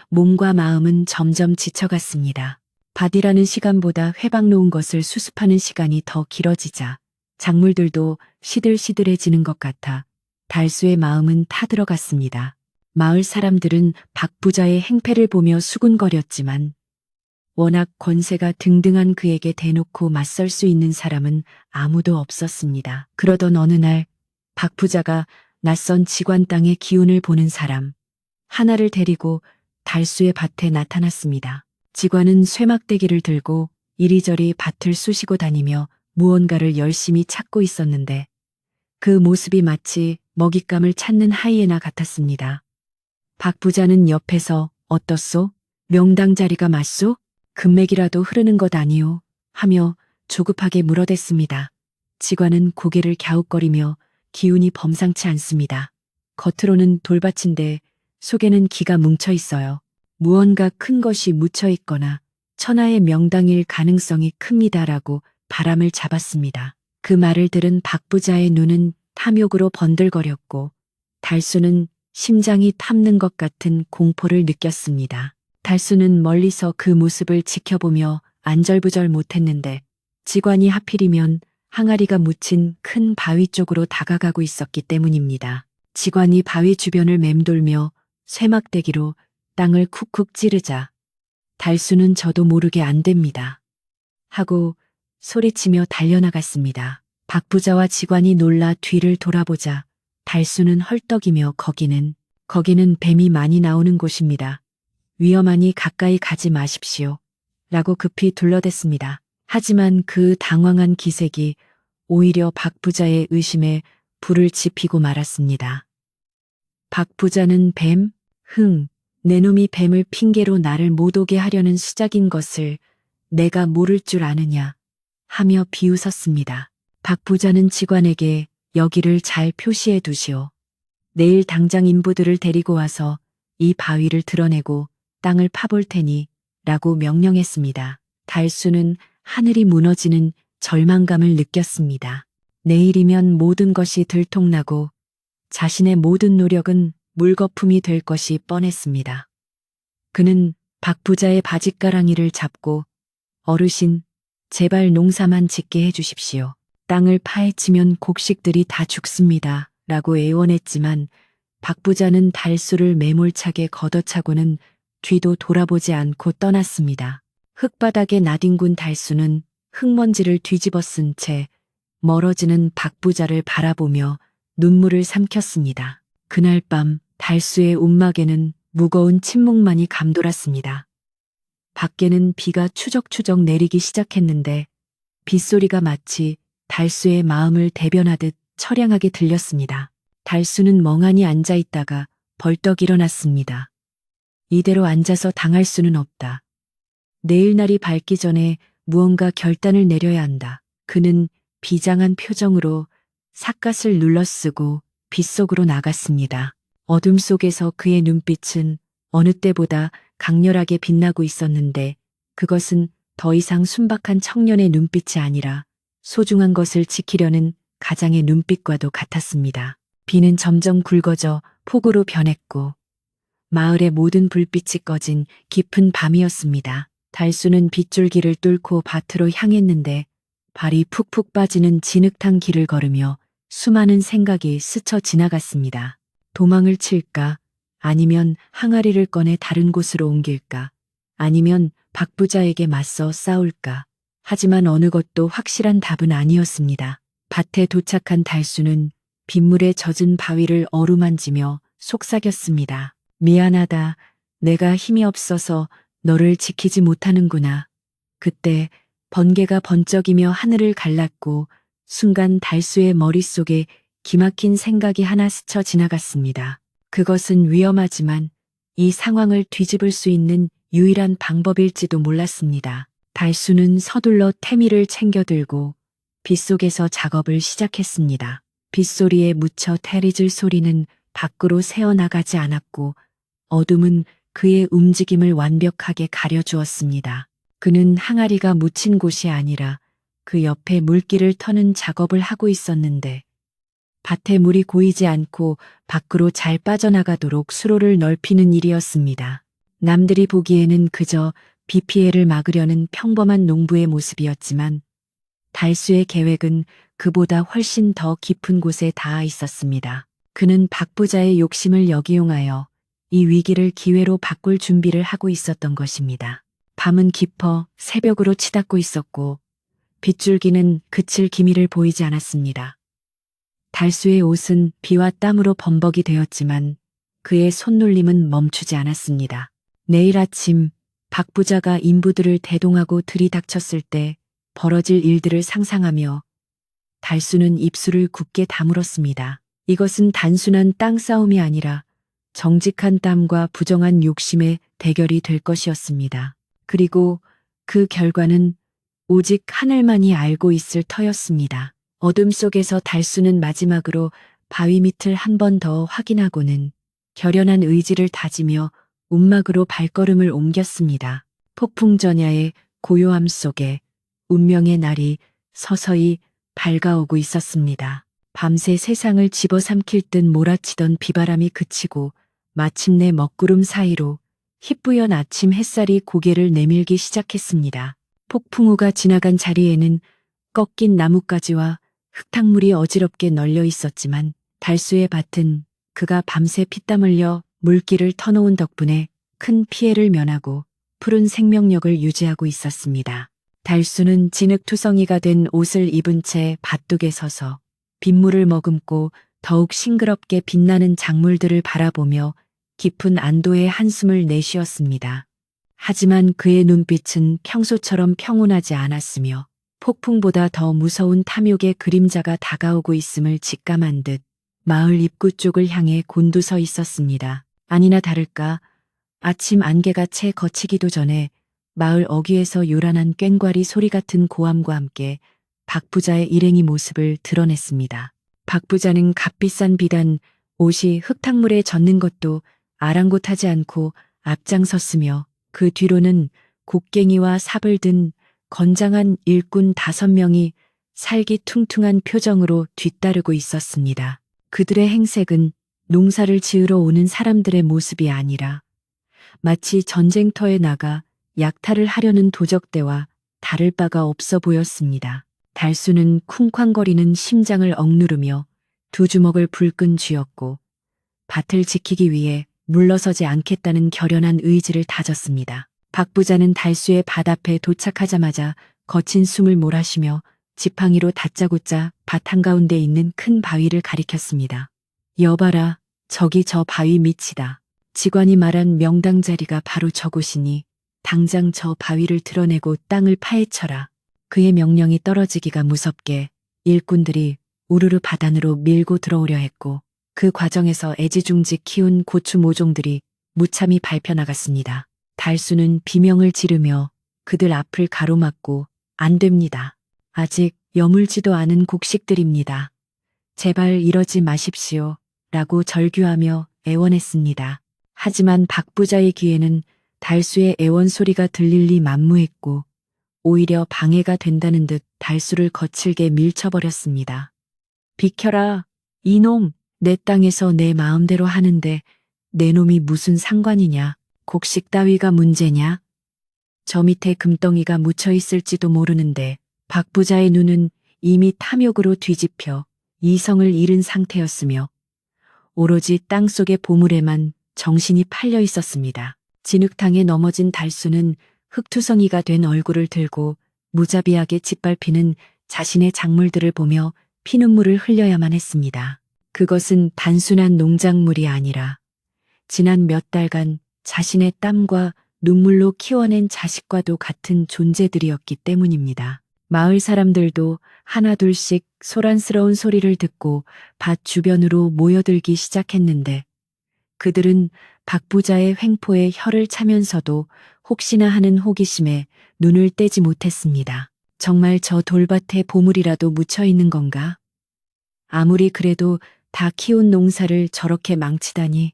몸과 마음은 점점 지쳐갔습니다. 밭이라는 시간보다 회방 놓은 것을 수습하는 시간이 더 길어지자 작물들도 시들시들해지는 것 같아 달수의 마음은 타들어갔습니다. 마을 사람들은 박 부자의 행패를 보며 수군거렸지만 워낙 권세가 등등한 그에게 대놓고 맞설 수 있는 사람은 아무도 없었습니다. 그러던 어느 날 박 부자가 낯선 지관 땅의 기운을 보는 사람 하나를 데리고 달수의 밭에 나타났습니다. 지관은 쇠막대기를 들고 이리저리 밭을 쑤시고 다니며 무언가를 열심히 찾고 있었는데 그 모습이 마치 먹잇감을 찾는 하이에나 같았습니다. 박 부자는 옆에서 어떻소? 명당 자리가 맞소? 금맥이라도 흐르는 것 아니오? 하며 조급하게 물어댔습니다. 지관은 고개를 갸웃거리며 기운이 범상치 않습니다. 겉으로는 돌밭인데 속에는 기가 뭉쳐 있어요. 무언가 큰 것이 묻혀 있거나 천하의 명당일 가능성이 큽니다라고 바람을 잡았습니다. 그 말을 들은 박 부자의 눈은 탐욕으로 번들거렸고 달수는 심장이 탐는 것 같은 공포를 느꼈습니다. 달수는 멀리서 그 모습을 지켜보며 안절부절 못했는데 지관이 하필이면 항아리가 묻힌 큰 바위 쪽으로 다가가고 있었기 때문입니다. 지관이 바위 주변을 맴돌며 쇠막대기로 땅을 쿡쿡 찌르자 달수는 저도 모르게 안 됩니다. 하고 소리치며 달려나갔습니다. 박 부자와 지관이 놀라 뒤를 돌아보자 달수는 헐떡이며 거기는 뱀이 많이 나오는 곳입니다. 위험하니 가까이 가지 마십시오. 라고 급히 둘러댔습니다. 하지만 그 당황한 기색이 오히려 박 부자의 의심에 불을 지피고 말았습니다. 박 부자는 뱀? 내 놈이 뱀을 핑계로 나를 못 오게 하려는 수작인 것을 내가 모를 줄 아느냐 하며 비웃었습니다. 박 부자는 직관에게 여기를 잘 표시해 두시오. 내일 당장 인부들을 데리고 와서 이 바위를 드러내고 땅을 파볼 테니 라고 명령했습니다. 달수는 하늘이 무너지는 절망감을 느꼈습니다. 내일이면 모든 것이 들통나고 자신의 모든 노력은 물거품이 될 것이 뻔했습니다. 그는 박 부자의 바짓가랑이를 잡고 어르신, 제발 농사만 짓게 해주십시오. 땅을 파헤치면 곡식들이 다 죽습니다. 라고 애원했지만 박 부자는 달수를 매몰차게 걷어차고는 뒤도 돌아보지 않고 떠났습니다. 흙바닥에 나뒹군 달수는 흙먼지를 뒤집어 쓴 채 멀어지는 박 부자를 바라보며 눈물을 삼켰습니다. 그날 밤 달수의 움막에는 무거운 침묵만이 감돌았습니다. 밖에는 비가 추적추적 내리기 시작했는데 빗소리가 마치 달수의 마음을 대변하듯 처량하게 들렸습니다. 달수는 멍하니 앉아 있다가 벌떡 일어났습니다. 이대로 앉아서 당할 수는 없다. 내일 날이 밝기 전에 무언가 결단을 내려야 한다. 그는 비장한 표정으로 삿갓을 눌러쓰고 빗속으로 나갔습니다. 어둠 속에서 그의 눈빛은 어느 때보다 강렬하게 빛나고 있었는데 그것은 더 이상 순박한 청년의 눈빛이 아니라 소중한 것을 지키려는 가장의 눈빛과도 같았습니다. 비는 점점 굵어져 폭우로 변했고 마을의 모든 불빛이 꺼진 깊은 밤이었습니다. 달수는 빗줄기를 뚫고 밭으로 향했는데 발이 푹푹 빠지는 진흙탕 길을 걸으며 수많은 생각이 스쳐 지나갔습니다. 도망을 칠까? 아니면 항아리를 꺼내 다른 곳으로 옮길까? 아니면 박 부자에게 맞서 싸울까? 하지만 어느 것도 확실한 답은 아니었습니다. 밭에 도착한 달수는 빗물에 젖은 바위를 어루만지며 속삭였습니다. 미안하다. 내가 힘이 없어서 너를 지키지 못하는구나. 그때 번개가 번쩍이며 하늘을 갈랐고 순간 달수의 머릿속에 기막힌 생각이 하나 스쳐 지나갔습니다. 그것은 위험하지만 이 상황을 뒤집을 수 있는 유일한 방법일지도 몰랐습니다. 달수는 서둘러 태미를 챙겨들고 빗속에서 작업을 시작했습니다. 빗소리에 묻혀 테리즐 소리는 밖으로 새어나가지 않았고 어둠은 그의 움직임을 완벽하게 가려주었습니다. 그는 항아리가 묻힌 곳이 아니라 그 옆에 물기를 터는 작업을 하고 있었는데 밭에 물이 고이지 않고 밖으로 잘 빠져나가도록 수로를 넓히는 일이었습니다. 남들이 보기에는 그저 비 피해를 막으려는 평범한 농부의 모습이었지만 달수의 계획은 그보다 훨씬 더 깊은 곳에 닿아 있었습니다. 그는 박 부자의 욕심을 역이용하여 이 위기를 기회로 바꿀 준비를 하고 있었던 것입니다. 밤은 깊어 새벽으로 치닫고 있었고 빗줄기는 그칠 기미를 보이지 않았습니다. 달수의 옷은 비와 땀으로 범벅이 되었지만 그의 손놀림은 멈추지 않았습니다. 내일 아침 박 부자가 인부들을 대동하고 들이닥쳤을 때 벌어질 일들을 상상하며 달수는 입술을 굳게 다물었습니다. 이것은 단순한 땅 싸움이 아니라 정직한 땀과 부정한 욕심의 대결이 될 것이었습니다. 그리고 그 결과는 오직 하늘만이 알고 있을 터였습니다. 어둠 속에서 달수는 마지막으로 바위 밑을 한 번 더 확인하고는 결연한 의지를 다지며 움막으로 발걸음을 옮겼습니다. 폭풍 전야의 고요함 속에 운명의 날이 서서히 밝아오고 있었습니다. 밤새 세상을 집어삼킬 듯 몰아치던 비바람이 그치고 마침내 먹구름 사이로 희뿌연 아침 햇살이 고개를 내밀기 시작했습니다. 폭풍우가 지나간 자리에는 꺾인 나뭇가지와 흙탕물이 어지럽게 널려 있었지만 달수의 밭은 그가 밤새 피땀 흘려 물기를 터놓은 덕분에 큰 피해를 면하고 푸른 생명력을 유지하고 있었습니다. 달수는 진흙투성이가 된 옷을 입은 채 밭둑에 서서 빗물을 머금고 더욱 싱그럽게 빛나는 작물들을 바라보며 깊은 안도의 한숨을 내쉬었습니다. 하지만 그의 눈빛은 평소처럼 평온하지 않았으며 폭풍보다 더 무서운 탐욕의 그림자가 다가오고 있음을 직감한 듯 마을 입구 쪽을 향해 곤두서 있었습니다. 아니나 다를까 아침 안개가 채 걷히기도 전에 마을 어귀에서 요란한 꽹과리 소리 같은 고함과 함께 박 부자의 일행이 모습을 드러냈습니다. 박 부자는 값비싼 비단 옷이 흙탕물에 젖는 것도 아랑곳하지 않고 앞장섰으며 그 뒤로는 곡괭이와 삽을 든 건장한 일꾼 5명이 살기퉁퉁한 표정으로 뒤따르고 있었습니다. 그들의 행색은 농사를 지으러 오는 사람들의 모습이 아니라 마치 전쟁터에 나가 약탈을 하려는 도적대와 다를 바가 없어 보였습니다. 달수는 쿵쾅거리는 심장을 억누르며 두 주먹을 불끈 쥐었고 밭을 지키기 위해 물러서지 않겠다는 결연한 의지를 다졌습니다. 박 부자는 달수의 밭 앞에 도착하자마자 거친 숨을 몰아쉬며 지팡이로 다짜고짜 밭 한가운데 있는 큰 바위를 가리켰습니다. 여봐라, 저기 저 바위 밑이다. 직관이 말한 명당 자리가 바로 저곳이니 당장 저 바위를 드러내고 땅을 파헤쳐라. 그의 명령이 떨어지기가 무섭게 일꾼들이 우르르 밭 안으로 밀고 들어오려 했고 그 과정에서 애지중지 키운 고추 모종들이 무참히 밟혀나갔습니다. 달수는 비명을 지르며 그들 앞을 가로막고 안 됩니다. 아직 여물지도 않은 곡식들입니다. 제발 이러지 마십시오. 라고 절규하며 애원했습니다. 하지만 박 부자의 귀에는 달수의 애원 소리가 들릴 리 만무했고 오히려 방해가 된다는 듯 달수를 거칠게 밀쳐버렸습니다. 비켜라, 이놈! 내 땅에서 내 마음대로 하는데 내 놈이 무슨 상관이냐? 곡식 따위가 문제냐? 저 밑에 금덩이가 묻혀 있을지도 모르는데 박 부자의 눈은 이미 탐욕으로 뒤집혀 이성을 잃은 상태였으며 오로지 땅속의 보물에만 정신이 팔려 있었습니다. 진흙탕에 넘어진 달수는 흙투성이가 된 얼굴을 들고 무자비하게 짓밟히는 자신의 작물들을 보며 피눈물을 흘려야만 했습니다. 그것은 단순한 농작물이 아니라 지난 몇 달간 자신의 땀과 눈물로 키워낸 자식과도 같은 존재들이었기 때문입니다. 마을 사람들도 하나둘씩 소란스러운 소리를 듣고 밭 주변으로 모여들기 시작했는데 그들은 박 부자의 횡포에 혀를 차면서도 혹시나 하는 호기심에 눈을 떼지 못했습니다. 정말 저 돌밭에 보물이라도 묻혀 있는 건가? 아무리 그래도 다 키운 농사를 저렇게 망치다니.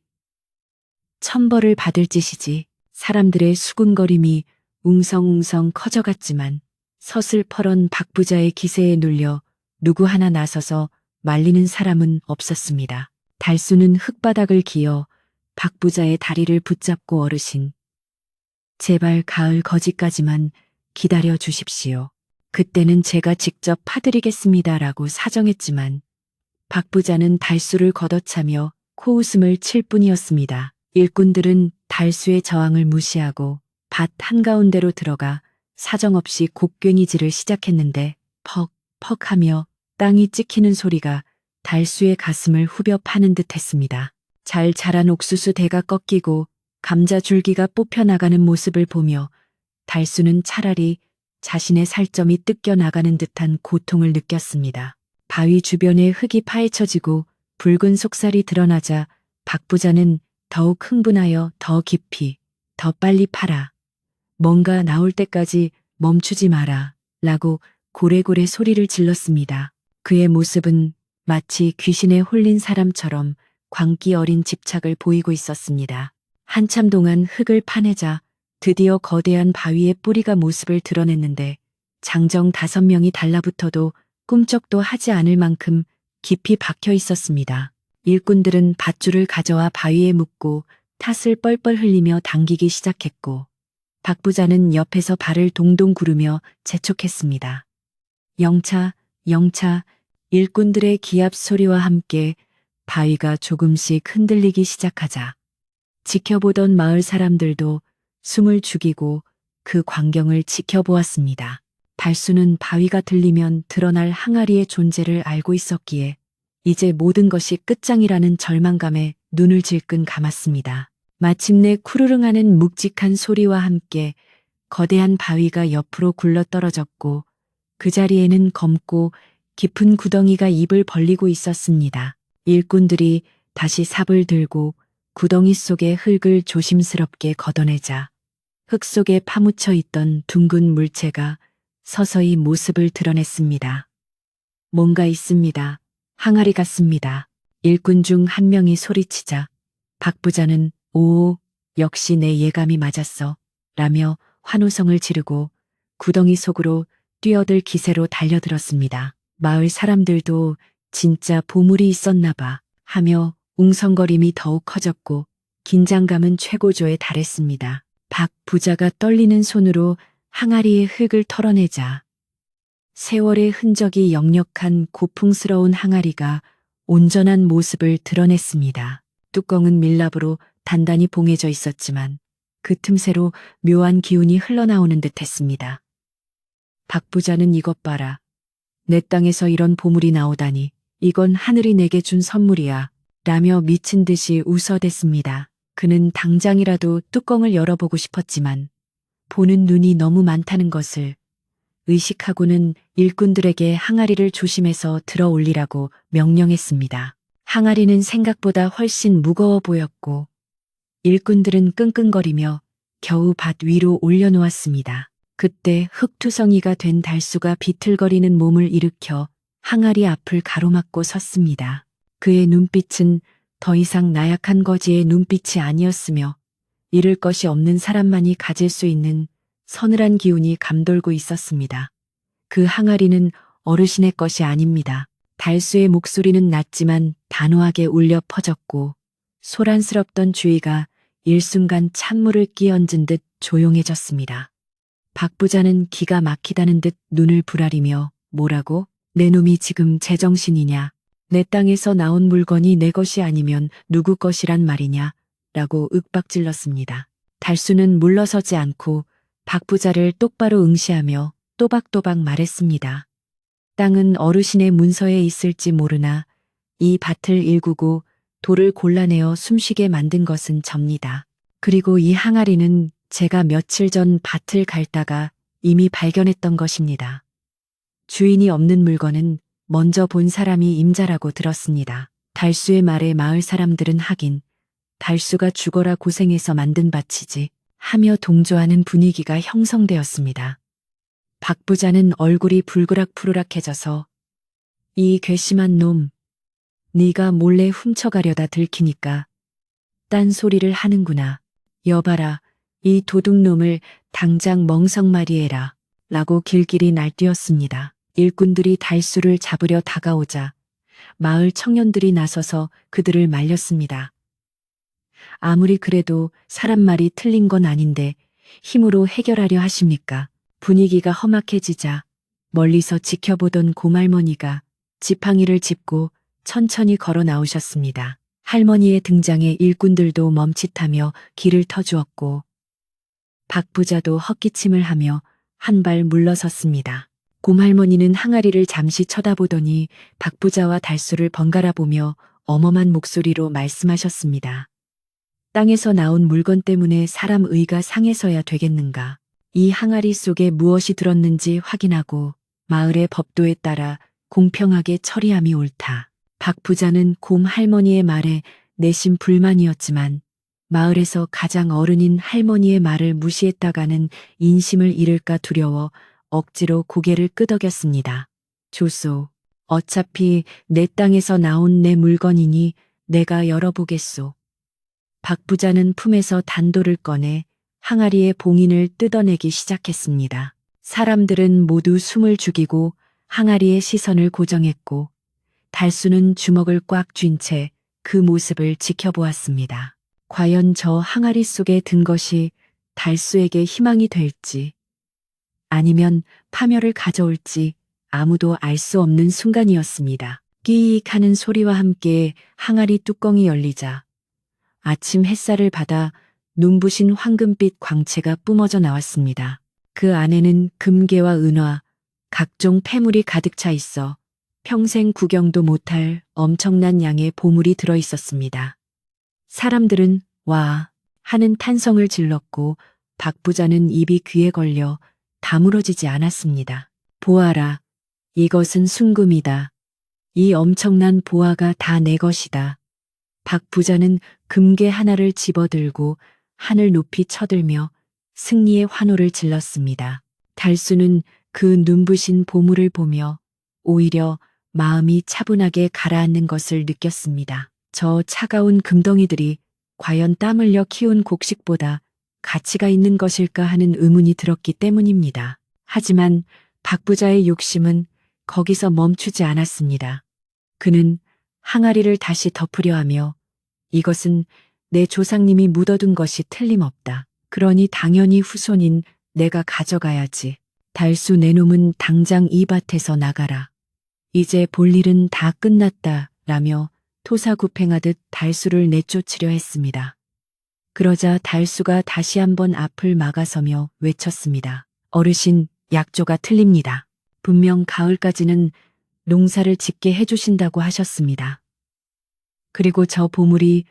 천벌을 받을 짓이지. 사람들의 수군거림이 웅성웅성 커져갔지만 서슬퍼런 박 부자의 기세에 눌려 누구 하나 나서서 말리는 사람은 없었습니다. 달수는 흙바닥을 기어 박 부자의 다리를 붙잡고 어르신. 제발 가을 거지까지만 기다려 주십시오. 그때는 제가 직접 파드리겠습니다라고 사정했지만 박 부자는 달수를 걷어차며 코웃음을 칠 뿐이었습니다. 일꾼들은 달수의 저항을 무시하고 밭 한가운데로 들어가 사정없이 곡괭이질을 시작했는데 퍽퍽 하며 땅이 찍히는 소리가 달수의 가슴을 후벼 파는 듯 했습니다. 잘 자란 옥수수 대가 꺾이고 감자 줄기가 뽑혀나가는 모습을 보며 달수는 차라리 자신의 살점이 뜯겨 나가는 듯한 고통을 느꼈습니다. 바위 주변에 흙이 파헤쳐지고 붉은 속살이 드러나자 박 부자는 더욱 흥분하여 더 깊이, 더 빨리 파라. 뭔가 나올 때까지 멈추지 마라. 라고 고래고래 소리를 질렀습니다. 그의 모습은 마치 귀신에 홀린 사람처럼 광기 어린 집착을 보이고 있었습니다. 한참 동안 흙을 파내자 드디어 거대한 바위의 뿌리가 모습을 드러냈는데 장정 5명이 달라붙어도 꿈쩍도 하지 않을 만큼 깊이 박혀 있었습니다. 일꾼들은 밧줄을 가져와 바위에 묶고 탓을 뻘뻘 흘리며 당기기 시작했고 박 부자는 옆에서 발을 동동 구르며 재촉했습니다. 영차, 영차, 일꾼들의 기합 소리와 함께 바위가 조금씩 흔들리기 시작하자 지켜보던 마을 사람들도 숨을 죽이고 그 광경을 지켜보았습니다. 달수는 바위가 들리면 드러날 항아리의 존재를 알고 있었기에 이제 모든 것이 끝장이라는 절망감에 눈을 질끈 감았습니다. 마침내 쿠르릉하는 묵직한 소리와 함께 거대한 바위가 옆으로 굴러떨어졌고 그 자리에는 검고 깊은 구덩이가 입을 벌리고 있었습니다. 일꾼들이 다시 삽을 들고 구덩이 속의 흙을 조심스럽게 걷어내자 흙 속에 파묻혀 있던 둥근 물체가 서서히 모습을 드러냈습니다. 뭔가 있습니다. 항아리 같습니다. 일꾼 중 한 명이 소리치자 박 부자는 오, 역시 내 예감이 맞았어. 라며 환호성을 지르고 구덩이 속으로 뛰어들 기세로 달려들었습니다. 마을 사람들도 진짜 보물이 있었나 봐 하며 웅성거림이 더욱 커졌고 긴장감은 최고조에 달했습니다. 박 부자가 떨리는 손으로 항아리의 흙을 털어내자 세월의 흔적이 역력한 고풍스러운 항아리가 온전한 모습을 드러냈습니다. 뚜껑은 밀랍으로 단단히 봉해져 있었지만 그 틈새로 묘한 기운이 흘러나오는 듯 했습니다. 박 부자는 이것 봐라. 내 땅에서 이런 보물이 나오다니 이건 하늘이 내게 준 선물이야. 라며 미친 듯이 웃어댔습니다. 그는 당장이라도 뚜껑을 열어보고 싶었지만 보는 눈이 너무 많다는 것을 의식하고는 일꾼들에게 항아리를 조심해서 들어 올리라고 명령했습니다. 항아리는 생각보다 훨씬 무거워 보였고 일꾼들은 끙끙거리며 겨우 밭 위로 올려놓았습니다. 그때 흙투성이가 된 달수가 비틀거리는 몸을 일으켜 항아리 앞을 가로막고 섰습니다. 그의 눈빛은 더 이상 나약한 거지의 눈빛이 아니었으며 잃을 것이 없는 사람만이 가질 수 있는 서늘한 기운이 감돌고 있었습니다. 그 항아리는 어르신의 것이 아닙니다. 달수의 목소리는 낮지만 단호하게 울려 퍼졌고 소란스럽던 주위가 일순간 찬물을 끼얹은 듯 조용해졌습니다. 박 부자는 기가 막히다는 듯 눈을 부라리며 뭐라고? 내 놈이 지금 제정신이냐? 내 땅에서 나온 물건이 내 것이 아니면 누구 것이란 말이냐? 라고 윽박질렀습니다. 달수는 물러서지 않고 박 부자를 똑바로 응시하며 또박또박 말했습니다. 땅은 어르신의 문서에 있을지 모르나 이 밭을 일구고 돌을 골라내어 숨쉬게 만든 것은 접니다. 그리고 이 항아리는 제가 며칠 전 밭을 갈다가 이미 발견했던 것입니다. 주인이 없는 물건은 먼저 본 사람이 임자라고 들었습니다. 달수의 말에 마을 사람들은 하긴 달수가 죽어라 고생해서 만든 밭이지 하며 동조하는 분위기가 형성되었습니다. 박 부자는 얼굴이 불그락푸르락해져서 이 괘씸한 놈, 네가 몰래 훔쳐가려다 들키니까 딴 소리를 하는구나. 여봐라, 이 도둑놈을 당장 멍석말이해라. 라고 길길이 날뛰었습니다. 일꾼들이 달수를 잡으려 다가오자 마을 청년들이 나서서 그들을 말렸습니다. 아무리 그래도 사람 말이 틀린 건 아닌데 힘으로 해결하려 하십니까? 분위기가 험악해지자 멀리서 지켜보던 곰할머니가 지팡이를 짚고 천천히 걸어 나오셨습니다. 할머니의 등장에 일꾼들도 멈칫하며 길을 터주었고 박 부자도 헛기침을 하며 한 발 물러섰습니다. 곰할머니는 항아리를 잠시 쳐다보더니 박 부자와 달수를 번갈아 보며 엄엄한 목소리로 말씀하셨습니다. 땅에서 나온 물건 때문에 사람 의가 상해서야 되겠는가. 이 항아리 속에 무엇이 들었는지 확인하고 마을의 법도에 따라 공평하게 처리함이 옳다. 박 부자는 곰 할머니의 말에 내심 불만이었지만 마을에서 가장 어른인 할머니의 말을 무시했다가는 인심을 잃을까 두려워 억지로 고개를 끄덕였습니다. 조소, 어차피 내 땅에서 나온 내 물건이니 내가 열어보겠소. 박 부자는 품에서 단도를 꺼내 항아리의 봉인을 뜯어내기 시작했습니다. 사람들은 모두 숨을 죽이고 항아리의 시선을 고정했고 달수는 주먹을 꽉 쥔 채 그 모습을 지켜보았습니다. 과연 저 항아리 속에 든 것이 달수에게 희망이 될지 아니면 파멸을 가져올지 아무도 알 수 없는 순간이었습니다. 끼익 하는 소리와 함께 항아리 뚜껑이 열리자 아침 햇살을 받아 눈부신 황금빛 광채가 뿜어져 나왔습니다. 그 안에는 금괴와 은화, 각종 폐물이 가득 차 있어 평생 구경도 못할 엄청난 양의 보물이 들어 있었습니다. 사람들은 와 하는 탄성을 질렀고 박 부자는 입이 귀에 걸려 다물어지지 않았습니다. 보아라, 이것은 순금이다. 이 엄청난 보화가 다 내 것이다. 박 부자는 금괴 하나를 집어들고 하늘 높이 쳐들며 승리의 환호를 질렀습니다. 달수는 그 눈부신 보물을 보며 오히려 마음이 차분하게 가라앉는 것을 느꼈습니다. 저 차가운 금덩이들이 과연 땀 흘려 키운 곡식보다 가치가 있는 것일까 하는 의문이 들었기 때문입니다. 하지만 박 부자의 욕심은 거기서 멈추지 않았습니다. 그는 항아리를 다시 덮으려 하며 이것은 내 조상님이 묻어둔 것이 틀림없다. 그러니 당연히 후손인 내가 가져가야지. 달수 내 놈은 당장 이 밭에서 나가라. 이제 볼 일은 다 끝났다 라며 토사구팽하듯 달수를 내쫓으려 했습니다. 그러자 달수가 다시 한번 앞을 막아서며 외쳤습니다. 어르신, 약조가 틀립니다. 분명 가을까지는 농사를 짓게 해주신다고 하셨습니다. 그리고 저 보물이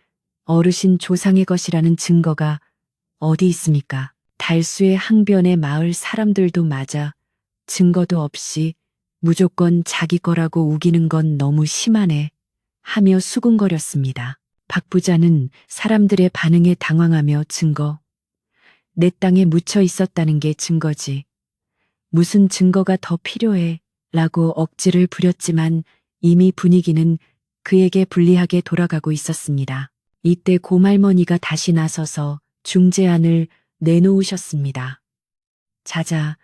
어르신 조상의 것이라는 증거가 어디 있습니까? 달수의 항변에 마을 사람들도 맞아 증거도 없이 무조건 자기 거라고 우기는 건 너무 심하네 하며 수군거렸습니다. 박 부자는 사람들의 반응에 당황하며 증거, 내 땅에 묻혀 있었다는 게 증거지. 무슨 증거가 더 필요해 라고 억지를 부렸지만 이미 분위기는 그에게 불리하게 돌아가고 있었습니다. 이때 곰할머니가 다시 나서서 중재안을 내놓으셨습니다. 자자,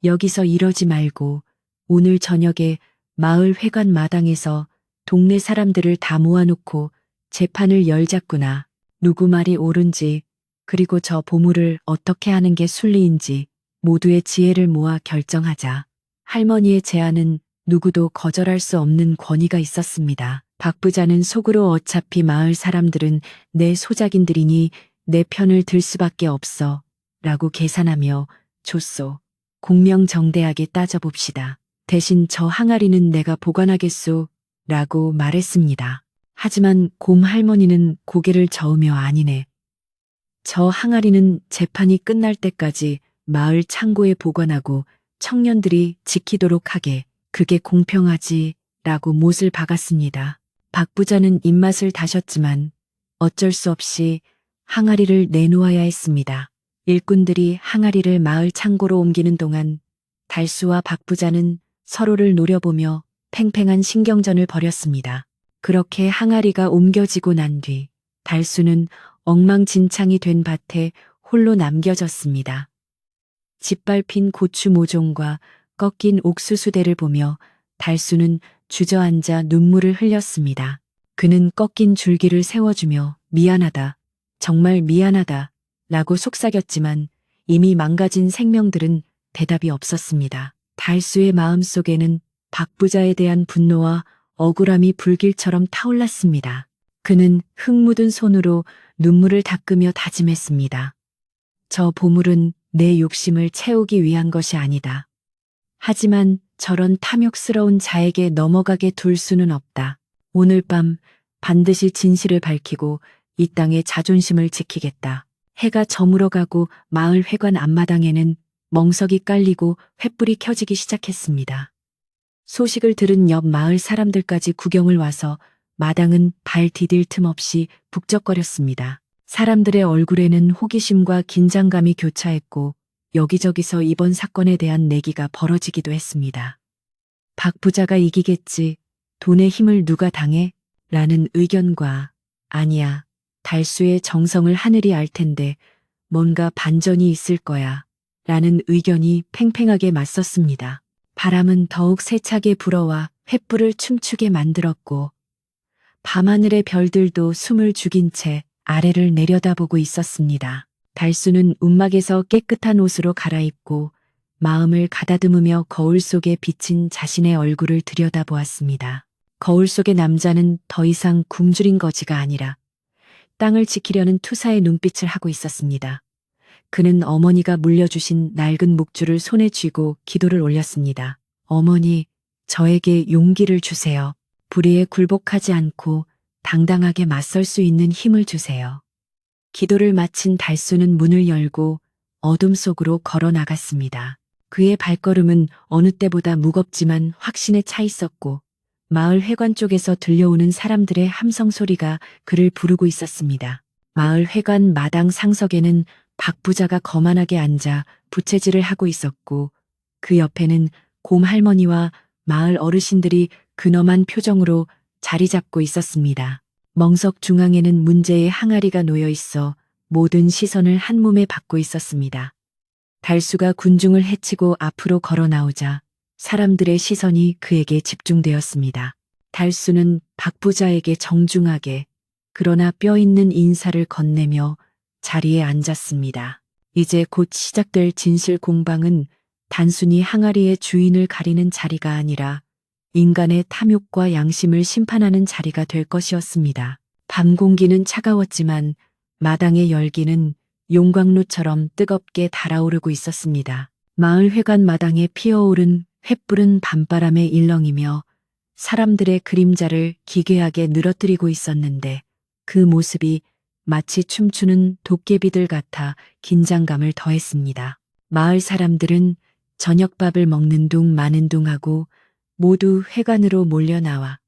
여기서 이러지 말고 오늘 저녁에 마을 회관 마당에서 동네 사람들을 다 모아놓고 재판을 열자꾸나. 누구 말이 옳은지 그리고 저 보물을 어떻게 하는 게 순리인지 모두의 지혜를 모아 결정하자. 할머니의 제안은 누구도 거절할 수 없는 권위가 있었습니다. 박 부자는 속으로 어차피 마을 사람들은 내 소작인들이니 내 편을 들 수밖에 없어 라고 계산하며 좋소. 공명정대하게 따져봅시다. 대신 저 항아리는 내가 보관하겠소 라고 말했습니다. 하지만 곰 할머니는 고개를 저으며 아니네. 저 항아리는 재판이 끝날 때까지 마을 창고에 보관하고 청년들이 지키도록 하게. 그게 공평하지 라고 못을 박았습니다. 박 부자는 입맛을 다셨지만 어쩔 수 없이 항아리를 내놓아야 했습니다. 일꾼들이 항아리를 마을 창고로 옮기는 동안 달수와 박 부자는 서로를 노려보며 팽팽한 신경전을 벌였습니다. 그렇게 항아리가 옮겨지고 난 뒤 달수는 엉망진창이 된 밭에 홀로 남겨졌습니다. 짓밟힌 고추 모종과 꺾인 옥수수대를 보며 달수는 주저앉아 눈물을 흘렸습니다. 그는 꺾인 줄기를 세워주며 미안하다, 정말 미안하다 라고 속삭였지만 이미 망가진 생명들은 대답이 없었습니다. 달수의 마음속에는 박 부자에 대한 분노와 억울함이 불길처럼 타올랐습니다. 그는 흙 묻은 손으로 눈물을 닦으며 다짐했습니다. 저 보물은 내 욕심을 채우기 위한 것이 아니다. 하지만 저런 탐욕스러운 자에게 넘어가게 둘 수는 없다. 오늘 밤 반드시 진실을 밝히고 이 땅의 자존심을 지키겠다. 해가 저물어가고 마을 회관 앞마당에는 멍석이 깔리고 횃불이 켜지기 시작했습니다. 소식을 들은 옆 마을 사람들까지 구경을 와서 마당은 발 디딜 틈 없이 북적거렸습니다. 사람들의 얼굴에는 호기심과 긴장감이 교차했고 여기저기서 이번 사건에 대한 내기가 벌어지기도 했습니다. 박 부자가 이기겠지. 돈의 힘을 누가 당해? 라는 의견과 아니야. 달수의 정성을 하늘이 알 텐데 뭔가 반전이 있을 거야. 라는 의견이 팽팽하게 맞섰습니다. 바람은 더욱 세차게 불어와 횃불을 춤추게 만들었고 밤하늘의 별들도 숨을 죽인 채 아래를 내려다보고 있었습니다. 달수는 움막에서 깨끗한 옷으로 갈아입고 마음을 가다듬으며 거울 속에 비친 자신의 얼굴을 들여다보았습니다. 거울 속의 남자는 더 이상 굶주린 거지가 아니라 땅을 지키려는 투사의 눈빛을 하고 있었습니다. 그는 어머니가 물려주신 낡은 묵주를 손에 쥐고 기도를 올렸습니다. 어머니, 저에게 용기를 주세요. 불의에 굴복하지 않고 당당하게 맞설 수 있는 힘을 주세요. 기도를 마친 달수는 문을 열고 어둠 속으로 걸어 나갔습니다. 그의 발걸음은 어느 때보다 무겁지만 확신에 차 있었고 마을 회관 쪽에서 들려오는 사람들의 함성 소리가 그를 부르고 있었습니다. 마을 회관 마당 상석에는 박 부자가 거만하게 앉아 부채질을 하고 있었고 그 옆에는 곰 할머니와 마을 어르신들이 근엄한 표정으로 자리 잡고 있었습니다. 멍석 중앙에는 문제의 항아리가 놓여 있어 모든 시선을 한 몸에 받고 있었습니다. 달수가 군중을 헤치고 앞으로 걸어 나오자 사람들의 시선이 그에게 집중되었습니다. 달수는 박 부자에게 정중하게 그러나 뼈 있는 인사를 건네며 자리에 앉았습니다. 이제 곧 시작될 진실 공방은 단순히 항아리의 주인을 가리는 자리가 아니라 인간의 탐욕과 양심을 심판하는 자리가 될 것이었습니다. 밤 공기는 차가웠지만 마당의 열기는 용광로처럼 뜨겁게 달아오르고 있었습니다. 마을 회관 마당에 피어오른 횃불은 밤바람에 일렁이며 사람들의 그림자를 기괴하게 늘어뜨리고 있었는데 그 모습이 마치 춤추는 도깨비들 같아 긴장감을 더했습니다. 마을 사람들은 저녁밥을 먹는 둥 마는 둥 하고 모두 회관으로 몰려나와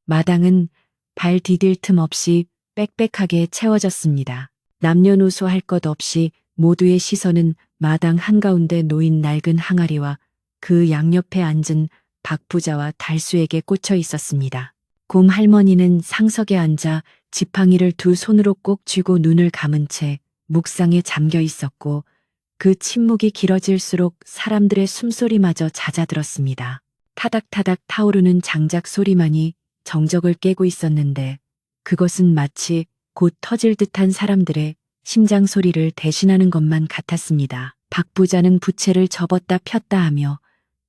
마당은 발 디딜 틈 없이 빽빽하게 채워졌습니다. 남녀노소 할 것 없이 모두의 시선은 마당 한가운데 놓인 낡은 항아리와 그 양옆에 앉은 박 부자와 달수에게 꽂혀 있었습니다. 곰 할머니는 상석에 앉아 지팡이를 두 손으로 꼭 쥐고 눈을 감은 채 묵상에 잠겨 있었고 그 침묵이 길어질수록 사람들의 숨소리마저 잦아들었습니다. 타닥타닥 타오르는 장작 소리만이 정적을 깨고 있었는데 그것은 마치 곧 터질 듯한 사람들의 심장 소리를 대신하는 것만 같았습니다. 박 부자는 부채를 접었다 폈다 하며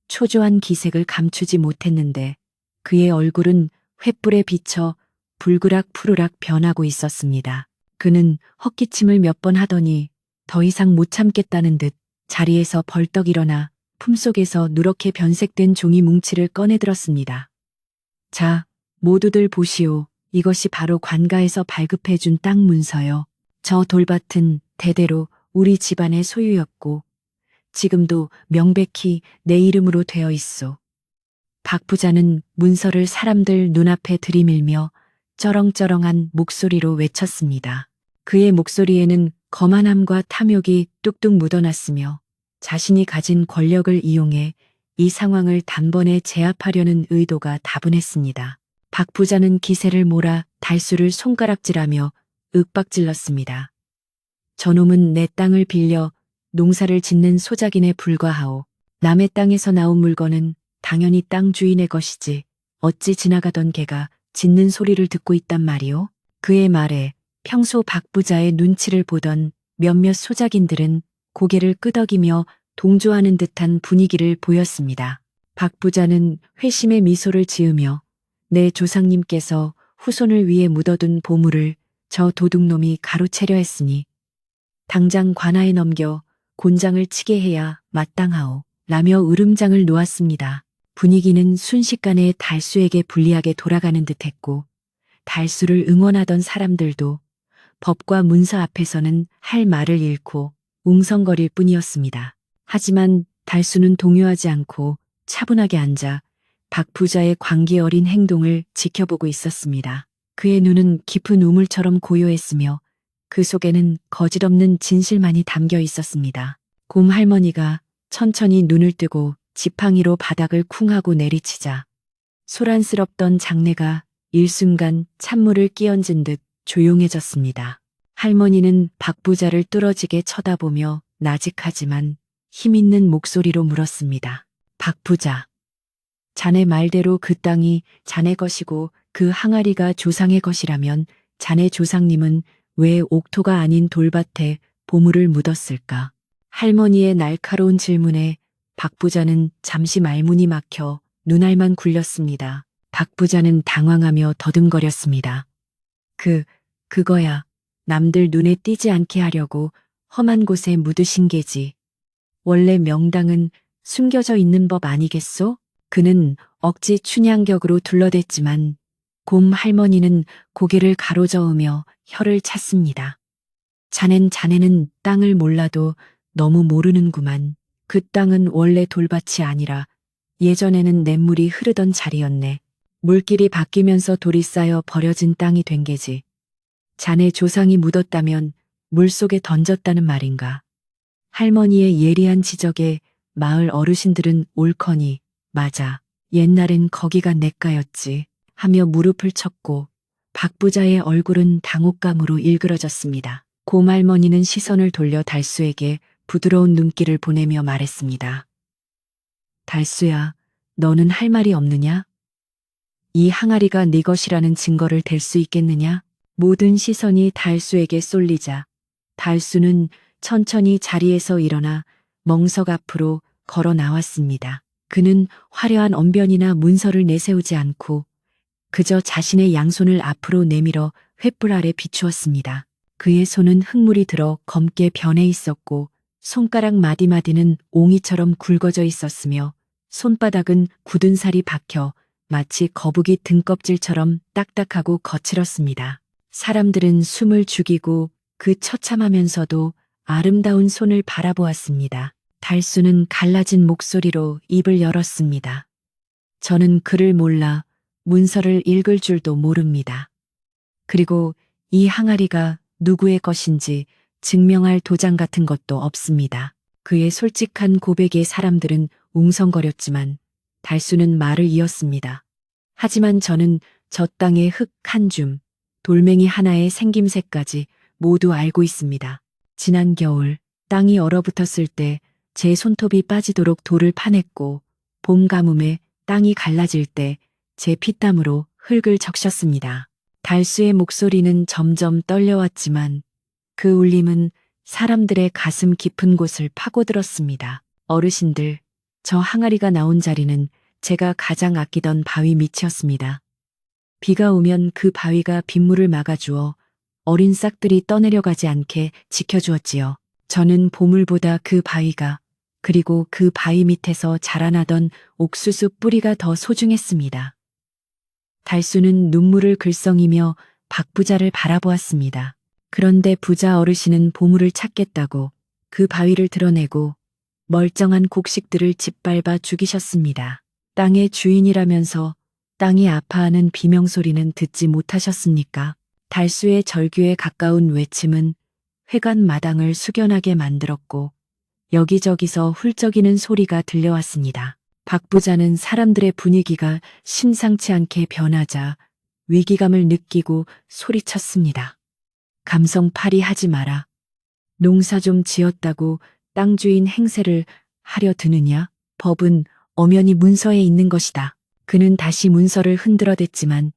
초조한 기색을 감추지 못했는데 그의 얼굴은 횃불에 비쳐 불그락 푸르락 변하고 있었습니다. 그는 헛기침을 몇 번 하더니 더 이상 못 참겠다는 듯 자리에서 벌떡 일어나 품속에서 누렇게 변색된 종이 뭉치를 꺼내들었습니다. 자, 모두들 보시오. 이것이 바로 관가에서 발급해준 땅 문서요. 저 돌밭은 대대로 우리 집안의 소유였고 지금도 명백히 내 이름으로 되어 있소. 박 부자는 문서를 사람들 눈앞에 들이밀며 쩌렁쩌렁한 목소리로 외쳤습니다. 그의 목소리에는 거만함과 탐욕이 뚝뚝 묻어났으며 자신이 가진 권력을 이용해 이 상황을 단번에 제압하려는 의도가 다분했습니다. 박 부자는 기세를 몰아 달수를 손가락질하며 윽박질렀습니다. 저놈은 내 땅을 빌려 농사를 짓는 소작인에 불과하오. 남의 땅에서 나온 물건은 당연히 땅 주인의 것이지 어찌 지나가던 개가 짖는 소리를 듣고 있단 말이오? 그의 말에 평소 박 부자의 눈치를 보던 몇몇 소작인들은 고개를 끄덕이며 동조하는 듯한 분위기를 보였습니다. 박 부자는 회심의 미소를 지으며 내 조상님께서 후손을 위해 묻어둔 보물을 저 도둑놈이 가로채려 했으니 당장 관아에 넘겨 곤장을 치게 해야 마땅하오. 라며 으름장을 놓았습니다. 분위기는 순식간에 달수에게 불리하게 돌아가는 듯했고 달수를 응원하던 사람들도 법과 문서 앞에서는 할 말을 잃고 웅성거릴 뿐이었습니다. 하지만 달수는 동요하지 않고 차분하게 앉아 박 부자의 광기 어린 행동을 지켜보고 있었습니다. 그의 눈은 깊은 우물처럼 고요했으며 그 속에는 거짓없는 진실만이 담겨 있었습니다. 곰 할머니가 천천히 눈을 뜨고 지팡이로 바닥을 쿵 하고 내리치자 소란스럽던 장내가 일순간 찬물을 끼얹은 듯 조용해졌습니다. 할머니는 박 부자를 뚫어지게 쳐다보며 나직하지만 힘있는 목소리로 물었습니다. 박 부자, 자네 말대로 그 땅이 자네 것이고 그 항아리가 조상의 것이라면 자네 조상님은 왜 옥토가 아닌 돌밭에 보물을 묻었을까? 할머니의 날카로운 질문에 박 부자는 잠시 말문이 막혀 눈알만 굴렸습니다. 박 부자는 당황하며 더듬거렸습니다. 그거야. 남들 눈에 띄지 않게 하려고 험한 곳에 묻으신 게지. 원래 명당은 숨겨져 있는 법 아니겠소? 그는 억지 춘향격으로 둘러댔지만 곰 할머니는 고개를 가로저으며 혀를 찼습니다. 자네는 땅을 몰라도 너무 모르는구만. 그 땅은 원래 돌밭이 아니라 예전에는 냇물이 흐르던 자리였네. 물길이 바뀌면서 돌이 쌓여 버려진 땅이 된 게지. 자네 조상이 묻었다면 물속에 던졌다는 말인가. 할머니의 예리한 지적에 마을 어르신들은 옳거니 맞아. 옛날엔 거기가 냇가였지 하며 무릎을 쳤고 박 부자의 얼굴은 당혹감으로 일그러졌습니다. 곰할머니는 시선을 돌려 달수에게 부드러운 눈길을 보내며 말했습니다. 달수야, 너는 할 말이 없느냐? 이 항아리가 네 것이라는 증거를 댈 수 있겠느냐? 모든 시선이 달수에게 쏠리자 달수는 천천히 자리에서 일어나 멍석 앞으로 걸어 나왔습니다. 그는 화려한 언변이나 문서를 내세우지 않고 그저 자신의 양손을 앞으로 내밀어 횃불 아래 비추었습니다. 그의 손은 흙물이 들어 검게 변해 있었고 손가락 마디마디는 옹이처럼 굵어져 있었으며 손바닥은 굳은 살이 박혀 마치 거북이 등껍질처럼 딱딱하고 거칠었습니다. 사람들은 숨을 죽이고 그 처참하면서도 아름다운 손을 바라보았습니다. 달수는 갈라진 목소리로 입을 열었습니다. 저는 글을 몰라 문서를 읽을 줄도 모릅니다. 그리고 이 항아리가 누구의 것인지 증명할 도장 같은 것도 없습니다. 그의 솔직한 고백에 사람들은 웅성거렸지만 달수는 말을 이었습니다. 하지만 저는 저 땅의 흙 한 줌, 돌멩이 하나의 생김새까지 모두 알고 있습니다. 지난 겨울 땅이 얼어붙었을 때 제 손톱이 빠지도록 돌을 파냈고 봄 가뭄에 땅이 갈라질 때 제 피땀으로 흙을 적셨습니다. 달수의 목소리는 점점 떨려왔지만 그 울림은 사람들의 가슴 깊은 곳을 파고들었습니다. 어르신들, 저 항아리가 나온 자리는 제가 가장 아끼던 바위 밑이었습니다. 비가 오면 그 바위가 빗물을 막아주어 어린 싹들이 떠내려가지 않게 지켜주었지요. 저는 보물보다 그 바위가 그리고 그 바위 밑에서 자라나던 옥수수 뿌리가 더 소중했습니다. 달수는 눈물을 글썽이며 박 부자를 바라보았습니다. 그런데 부자 어르신은 보물을 찾겠다고 그 바위를 드러내고 멀쩡한 곡식들을 짓밟아 죽이셨습니다. 땅의 주인이라면서 땅이 아파하는 비명소리는 듣지 못하셨습니까? 달수의 절규에 가까운 외침은 회관 마당을 숙연하게 만들었고 여기저기서 훌쩍이는 소리가 들려왔습니다. 박 부자는 사람들의 분위기가 심상치 않게 변하자 위기감을 느끼고 소리쳤습니다. 감성팔이 하지 마라. 농사 좀 지었다고 땅 주인 행세를 하려 드느냐? 법은 엄연히 문서에 있는 것이다. 그는 다시 문서를 흔들어댔지만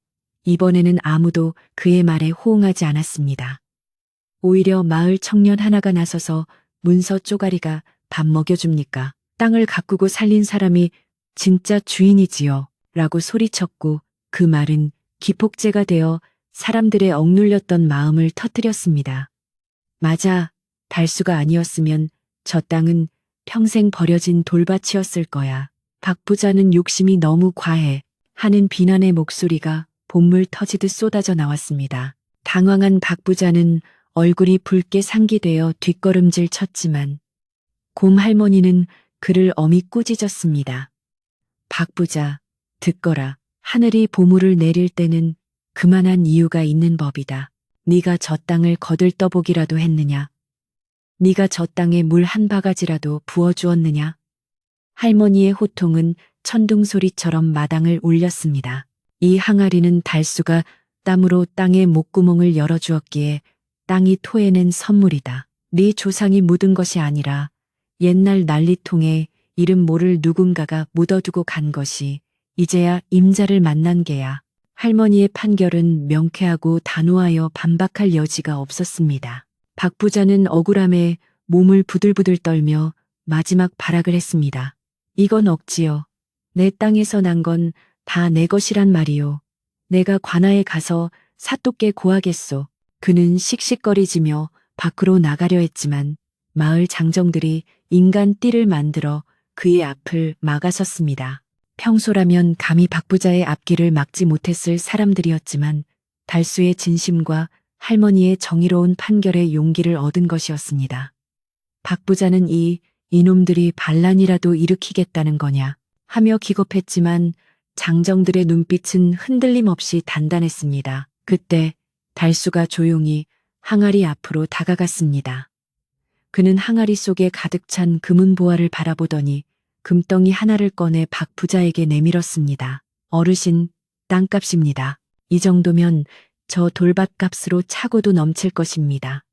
이번에는 아무도 그의 말에 호응하지 않았습니다. 오히려 마을 청년 하나가 나서서 문서 쪼가리가 밥 먹여줍니까? 땅을 가꾸고 살린 사람이 진짜 주인이지요. 라고 소리쳤고 그 말은 기폭제가 되어 사람들의 억눌렸던 마음을 터뜨렸습니다. 맞아. 달수가 아니었으면 저 땅은 평생 버려진 돌밭이었을 거야. 박 부자는 욕심이 너무 과해 하는 비난의 목소리가 본물 터지듯 쏟아져 나왔습니다. 당황한 박 부자는 얼굴이 붉게 상기되어 뒷걸음질 쳤지만 곰 할머니는 그를 어미 꾸짖었습니다. 박 부자, 듣거라. 하늘이 보물을 내릴 때는 그만한 이유가 있는 법이다. 네가 저 땅을 거들떠보기라도 했느냐? 네가 저 땅에 물 한 바가지라도 부어주었느냐? 할머니의 호통은 천둥소리처럼 마당을 울렸습니다. 이 항아리는 달수가 땀으로 땅의 목구멍을 열어주었기에 땅이 토해낸 선물이다. 네 조상이 묻은 것이 아니라 옛날 난리통에 이름 모를 누군가가 묻어두고 간 것이 이제야 임자를 만난 게야. 할머니의 판결은 명쾌하고 단호하여 반박할 여지가 없었습니다. 박 부자는 억울함에 몸을 부들부들 떨며 마지막 발악을 했습니다. 이건 억지요. 내 땅에서 난 건 다 내 것이란 말이요. 내가 관아에 가서 사또께 고하겠소. 그는 씩씩거리지며 밖으로 나가려 했지만 마을 장정들이 인간 띠를 만들어 그의 앞을 막아섰습니다. 평소라면 감히 박 부자의 앞길을 막지 못했을 사람들이었지만 달수의 진심과 할머니의 정의로운 판결에 용기를 얻은 것이었습니다. 박 부자는 이놈들이 반란이라도 일으키겠다는 거냐 하며 기겁했지만 장정들의 눈빛은 흔들림 없이 단단했습니다. 그때 달수가 조용히 항아리 앞으로 다가갔습니다. 그는 항아리 속에 가득 찬 금은 보화를 바라보더니 금덩이 하나를 꺼내 박 부자에게 내밀었습니다. 어르신, 땅값입니다. 이 정도면 저 돌밭값으로 차고도 넘칠 것입니다.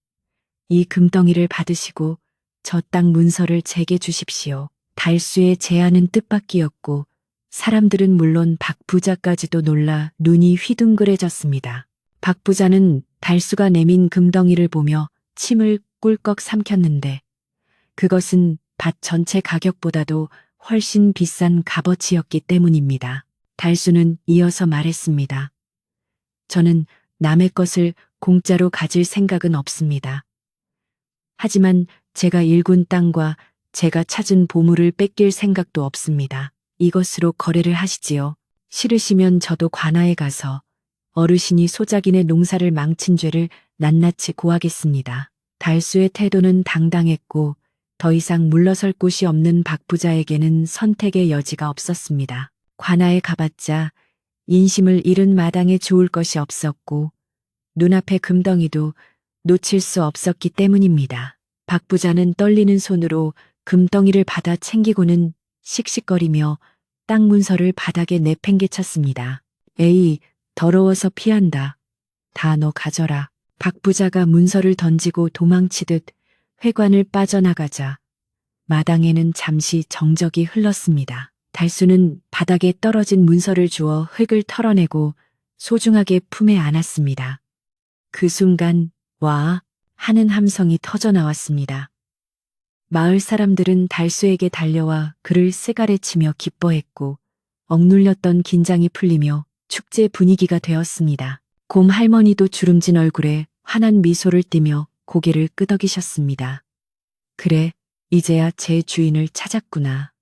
이 금덩이를 받으시고 저 땅 문서를 제게 주십시오. 달수의 제안은 뜻밖이었고 사람들은 물론 박 부자까지도 놀라 눈이 휘둥그레졌습니다. 박 부자는 달수가 내민 금덩이를 보며 침을 꿀꺽 삼켰는데 그것은 밭 전체 가격보다도 훨씬 비싼 값어치였기 때문입니다. 달수는 이어서 말했습니다. 저는 남의 것을 공짜로 가질 생각은 없습니다. 하지만 제가 일군 땅과 제가 찾은 보물을 뺏길 생각도 없습니다. 이것으로 거래를 하시지요. 싫으시면 저도 관아에 가서 어르신이 소작인의 농사를 망친 죄를 낱낱이 고하겠습니다. 달수의 태도는 당당했고 더 이상 물러설 곳이 없는 박 부자에게는 선택의 여지가 없었습니다. 관아에 가봤자 인심을 잃은 마당에 좋을 것이 없었고 눈앞의 금덩이도 놓칠 수 없었기 때문입니다. 박 부자는 떨리는 손으로 금덩이를 받아 챙기고는 씩씩거리며 땅 문서를 바닥에 내팽개쳤습니다. 에이, 더러워서 피한다. 다 너 가져라. 박 부자가 문서를 던지고 도망치듯 회관을 빠져나가자 마당에는 잠시 정적이 흘렀습니다. 달수는 바닥에 떨어진 문서를 주워 흙을 털어내고 소중하게 품에 안았습니다. 그 순간 와 하는 함성이 터져 나왔습니다. 마을 사람들은 달수에게 달려와 그를 쓰가래치며 기뻐했고 억눌렸던 긴장이 풀리며 축제 분위기가 되었습니다. 곰 할머니도 주름진 얼굴에 환한 미소를 띠며 고개를 끄덕이셨습니다. 그래, 이제야 제 주인을 찾았구나.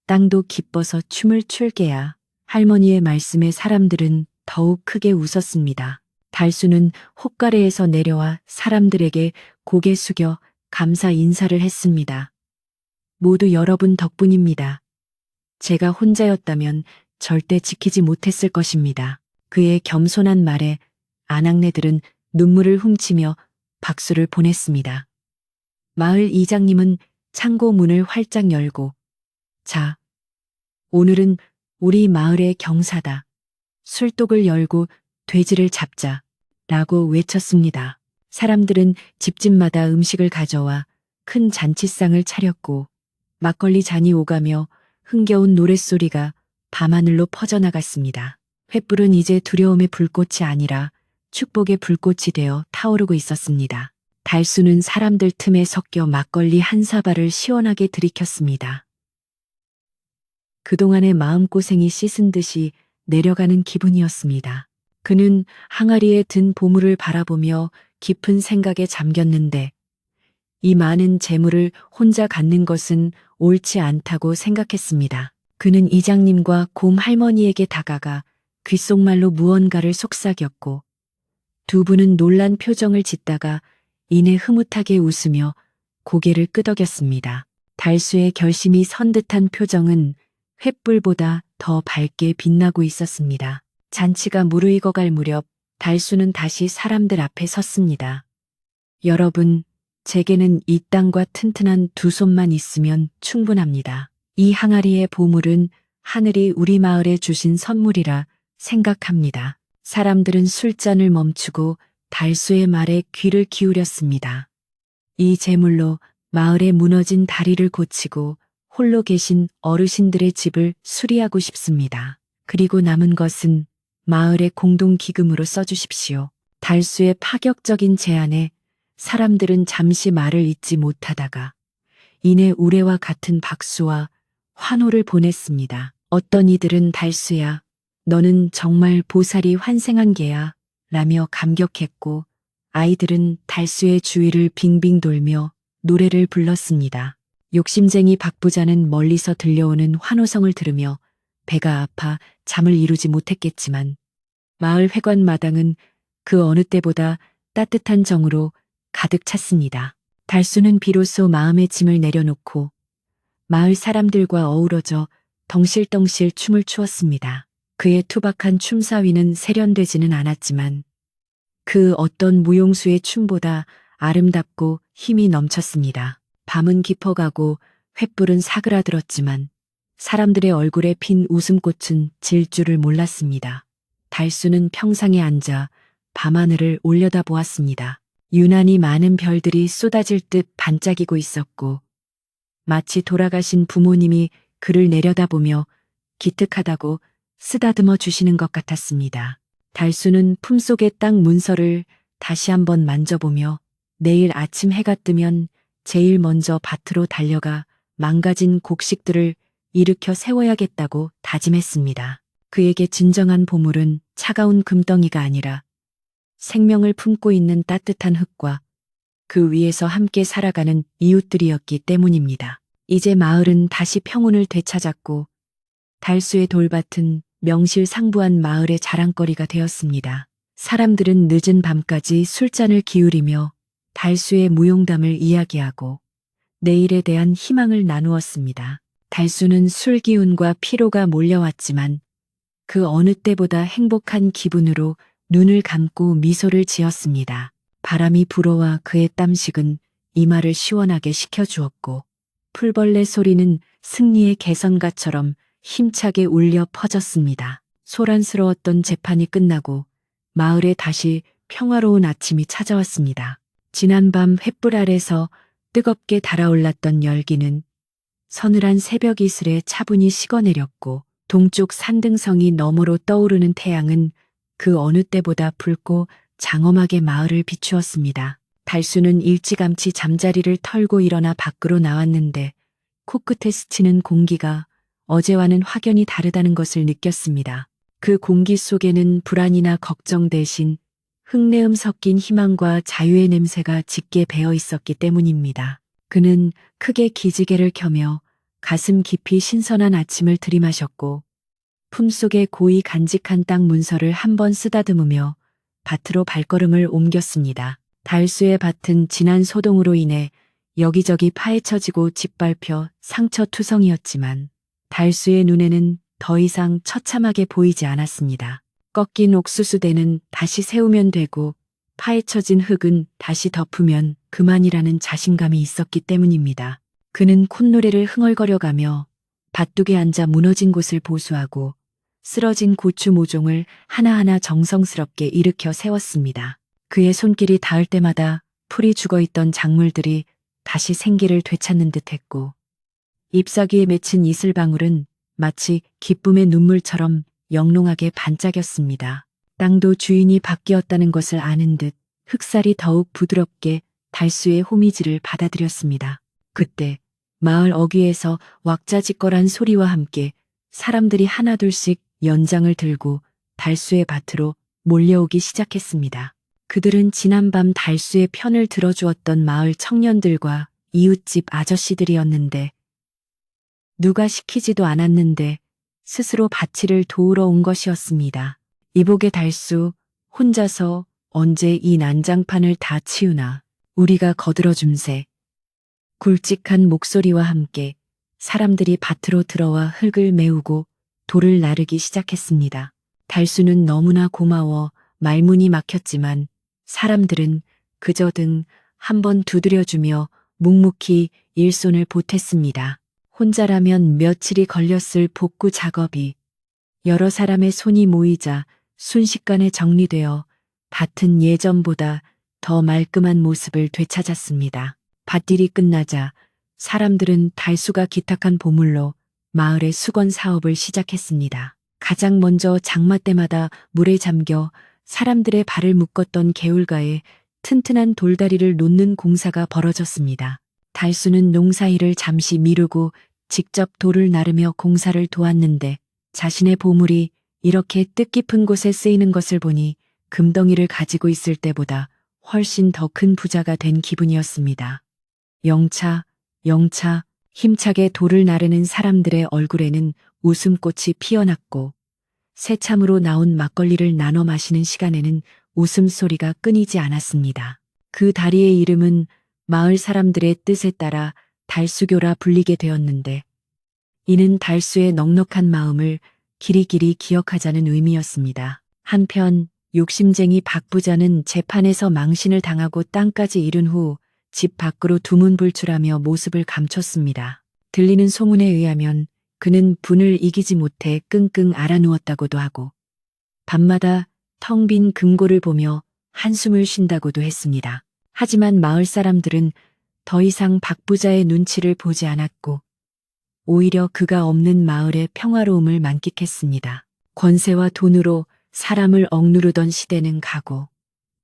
땅도 기뻐서 춤을 출 게야. 할머니의 말씀에 사람들은 더욱 크게 웃었습니다. 달수는 혹가래에서 내려와 사람들에게 고개 숙여 감사 인사를 했습니다. 모두 여러분 덕분입니다. 제가 혼자였다면 절대 지키지 못했을 것입니다. 그의 겸손한 말에 아낙네들은 눈물을 훔치며 박수를 보냈습니다. 마을 이장님은 창고 문을 활짝 열고 자, 오늘은 우리 마을의 경사다. 술독을 열고 돼지를 잡자. 라고 외쳤습니다. 사람들은 집집마다 음식을 가져와 큰 잔치상을 차렸고 막걸리 잔이 오가며 흥겨운 노랫소리가 밤하늘로 퍼져나갔습니다. 횃불은 이제 두려움의 불꽃이 아니라 축복의 불꽃이 되어 타오르고 있었습니다. 달수는 사람들 틈에 섞여 막걸리 한 사발을 시원하게 들이켰습니다. 그동안의 마음고생이 씻은 듯이 내려가는 기분이었습니다. 그는 항아리에 든 보물을 바라보며 깊은 생각에 잠겼는데 이 많은 재물을 혼자 갖는 것은 옳지 않다고 생각했습니다. 그는 이장님과 곰 할머니에게 다가가 귓속말로 무언가를 속삭였고 두 분은 놀란 표정을 짓다가 이내 흐뭇하게 웃으며 고개를 끄덕였습니다. 달수의 결심이 선 듯한 표정은 횃불보다 더 밝게 빛나고 있었습니다. 잔치가 무르익어갈 무렵 달수는 다시 사람들 앞에 섰습니다. 여러분, 제게는 이 땅과 튼튼한 두 손만 있으면 충분합니다. 이 항아리의 보물은 하늘이 우리 마을에 주신 선물이라 생각합니다. 사람들은 술잔을 멈추고 달수의 말에 귀를 기울였습니다. 이 재물로 마을의 무너진 다리를 고치고 홀로 계신 어르신들의 집을 수리하고 싶습니다. 그리고 남은 것은 마을의 공동기금으로 써주십시오. 달수의 파격적인 제안에 사람들은 잠시 말을 잇지 못하다가 이내 우레와 같은 박수와 환호를 보냈습니다. 어떤 이들은 달수야, 너는 정말 보살이 환생한 개야 라며 감격했고 아이들은 달수의 주위를 빙빙 돌며 노래를 불렀습니다. 욕심쟁이 박부자는 멀리서 들려오는 환호성을 들으며 배가 아파 잠을 이루지 못했겠지만 마을 회관 마당은 그 어느 때보다 따뜻한 정으로 가득 찼습니다. 달수는 비로소 마음의 짐을 내려놓고 마을 사람들과 어우러져 덩실덩실 춤을 추었습니다. 그의 투박한 춤사위는 세련되지는 않았지만 그 어떤 무용수의 춤보다 아름답고 힘이 넘쳤습니다. 밤은 깊어가고 횃불은 사그라들었지만 사람들의 얼굴에 핀 웃음꽃은 질 줄을 몰랐습니다. 달수는 평상에 앉아 밤하늘을 올려다보았습니다. 유난히 많은 별들이 쏟아질 듯 반짝이고 있었고 마치 돌아가신 부모님이 그를 내려다보며 기특하다고 쓰다듬어 주시는 것 같았습니다. 달수는 품속의 땅 문서를 다시 한번 만져보며 내일 아침 해가 뜨면 제일 먼저 밭으로 달려가 망가진 곡식들을 일으켜 세워야겠다고 다짐했습니다. 그에게 진정한 보물은 차가운 금덩이가 아니라 생명을 품고 있는 따뜻한 흙과 그 위에서 함께 살아가는 이웃들이었기 때문입니다. 이제 마을은 다시 평온을 되찾았고 달수의 돌밭은 명실상부한 마을의 자랑거리가 되었습니다. 사람들은 늦은 밤까지 술잔을 기울이며 달수의 무용담을 이야기하고 내일에 대한 희망을 나누었습니다. 달수는 술 기운과 피로가 몰려왔지만 그 어느 때보다 행복한 기분으로 눈을 감고 미소를 지었습니다. 바람이 불어와 그의 땀식은 이마를 시원하게 식혀주었고 풀벌레 소리는 승리의 개선가처럼 힘차게 울려 퍼졌습니다. 소란스러웠던 재판이 끝나고 마을에 다시 평화로운 아침이 찾아왔습니다. 지난밤 횃불 아래서 뜨겁게 달아올랐던 열기는 서늘한 새벽 이슬에 차분히 식어내렸고 동쪽 산등성이 너머로 떠오르는 태양은 그 어느 때보다 붉고 장엄하게 마을을 비추었습니다. 달수는 일찌감치 잠자리를 털고 일어나 밖으로 나왔는데 코끝에 스치는 공기가 어제와는 확연히 다르다는 것을 느꼈습니다. 그 공기 속에는 불안이나 걱정 대신 흙내음 섞인 희망과 자유의 냄새가 짙게 배어 있었기 때문입니다. 그는 크게 기지개를 켜며 가슴 깊이 신선한 아침을 들이마셨고 품속에 고이 간직한 땅 문서를 한번 쓰다듬으며 밭으로 발걸음을 옮겼습니다. 달수의 밭은 지난 소동으로 인해 여기저기 파헤쳐지고 짓밟혀 상처투성이었지만 달수의 눈에는 더 이상 처참하게 보이지 않았습니다. 꺾인 옥수수대는 다시 세우면 되고 파헤쳐진 흙은 다시 덮으면 그만이라는 자신감이 있었기 때문입니다. 그는 콧노래를 흥얼거려가며 밭둑에 앉아 무너진 곳을 보수하고 쓰러진 고추 모종을 하나하나 정성스럽게 일으켜 세웠습니다. 그의 손길이 닿을 때마다 풀이 죽어있던 작물들이 다시 생기를 되찾는 듯했고 잎사귀에 맺힌 이슬방울은 마치 기쁨의 눈물처럼 영롱하게 반짝였습니다. 땅도 주인이 바뀌었다는 것을 아는 듯 흑살이 더욱 부드럽게 달수의 호미질을 받아들였습니다. 그때 마을 어귀에서 왁자지껄한 소리와 함께 사람들이 하나둘씩 연장을 들고 달수의 밭으로 몰려오기 시작했습니다. 그들은 지난밤 달수의 편을 들어주었던 마을 청년들과 이웃집 아저씨들이었는데 누가 시키지도 않았는데 스스로 밭일을 도우러 온 것이었습니다. 이복의 달수 혼자서 언제 이 난장판을 다 치우나 우리가 거들어줌세. 굵직한 목소리와 함께 사람들이 밭으로 들어와 흙을 메우고 돌을 나르기 시작했습니다. 달수는 너무나 고마워 말문이 막혔지만 사람들은 그저 등 한번 두드려주며 묵묵히 일손을 보탰습니다. 혼자라면 며칠이 걸렸을 복구 작업이 여러 사람의 손이 모이자 순식간에 정리되어 밭은 예전보다 더 말끔한 모습을 되찾았습니다. 밭일이 끝나자 사람들은 달수가 기탁한 보물로 마을의 수건 사업을 시작했습니다. 가장 먼저 장마 때마다 물에 잠겨 사람들의 발을 묶었던 개울가에 튼튼한 돌다리를 놓는 공사가 벌어졌습니다. 달수는 농사일을 잠시 미루고 직접 돌을 나르며 공사를 도왔는데 자신의 보물이 이렇게 뜻깊은 곳에 쓰이는 것을 보니 금덩이를 가지고 있을 때보다 훨씬 더 큰 부자가 된 기분이었습니다. 영차, 영차, 힘차게 돌을 나르는 사람들의 얼굴에는 웃음꽃이 피어났고 새참으로 나온 막걸리를 나눠 마시는 시간에는 웃음소리가 끊이지 않았습니다. 그 다리의 이름은 마을 사람들의 뜻에 따라 달수교라 불리게 되었는데 이는 달수의 넉넉한 마음을 길이길이 기억하자는 의미였습니다. 한편 욕심쟁이 박 부자는 재판에서 망신을 당하고 땅까지 잃은 후 집 밖으로 두문불출하며 모습을 감췄습니다. 들리는 소문에 의하면 그는 분을 이기지 못해 끙끙 앓아누웠다고도 하고 밤마다 텅 빈 금고를 보며 한숨을 쉰다고도 했습니다. 하지만 마을 사람들은 더 이상 박 부자의 눈치를 보지 않았고 오히려 그가 없는 마을의 평화로움을 만끽했습니다. 권세와 돈으로 사람을 억누르던 시대는 가고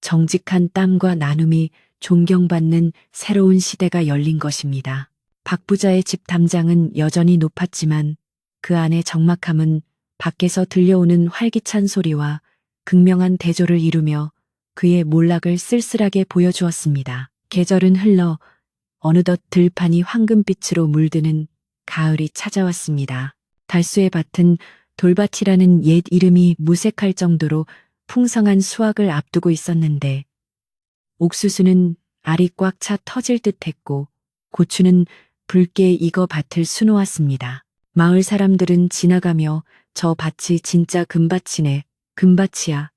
정직한 땀과 나눔이 존경받는 새로운 시대가 열린 것입니다. 박 부자의 집 담장은 여전히 높았지만 그 안의 적막함은 밖에서 들려오는 활기찬 소리와 극명한 대조를 이루며 그의 몰락을 쓸쓸하게 보여주었습니다. 계절은 흘러 어느덧 들판이 황금빛으로 물드는 가을이 찾아왔습니다. 달수의 밭은 돌밭이라는 옛 이름이 무색할 정도로 풍성한 수확을 앞두고 있었는데 옥수수는 알이 꽉 차 터질 듯했고 고추는 붉게 익어 밭을 수놓았습니다. 마을 사람들은 지나가며 저 밭이 진짜 금밭이네, 금밭이야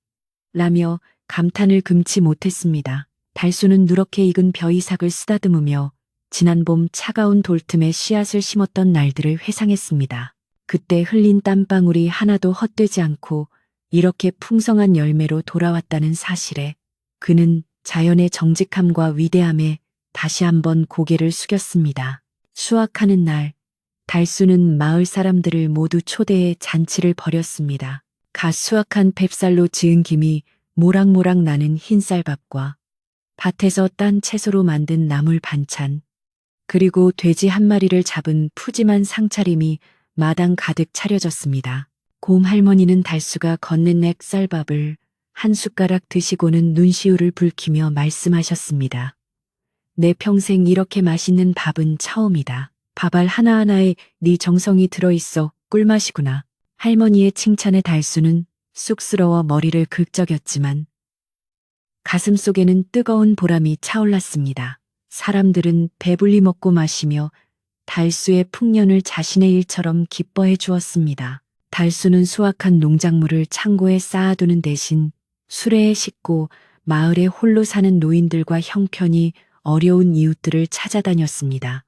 라며 감탄을 금치 못했습니다. 달수는 누렇게 익은 벼이삭을 쓰다듬으며 지난 봄 차가운 돌틈에 씨앗을 심었던 날들을 회상했습니다. 그때 흘린 땀방울이 하나도 헛되지 않고 이렇게 풍성한 열매로 돌아왔다는 사실에 그는 자연의 정직함과 위대함에 다시 한번 고개를 숙였습니다. 수확하는 날, 달수는 마을 사람들을 모두 초대해 잔치를 벌였습니다. 갓 수확한 팹쌀로 지은 김이 모락모락 나는 흰쌀밥과 밭에서 딴 채소로 만든 나물 반찬, 그리고 돼지 한 마리를 잡은 푸짐한 상차림이 마당 가득 차려졌습니다. 곰 할머니는 달수가 건넨 액쌀밥을 한 숟가락 드시고는 눈시울을 붉히며 말씀하셨습니다. 내 평생 이렇게 맛있는 밥은 처음이다. 밥알 하나하나에 네 정성이 들어있어 꿀맛이구나. 할머니의 칭찬에 달수는 쑥스러워 머리를 긁적였지만 가슴 속에는 뜨거운 보람이 차올랐습니다. 사람들은 배불리 먹고 마시며 달수의 풍년을 자신의 일처럼 기뻐해 주었습니다. 달수는 수확한 농작물을 창고에 쌓아두는 대신 수레에 싣고 마을에 홀로 사는 노인들과 형편이 어려운 이웃들을 찾아다녔습니다.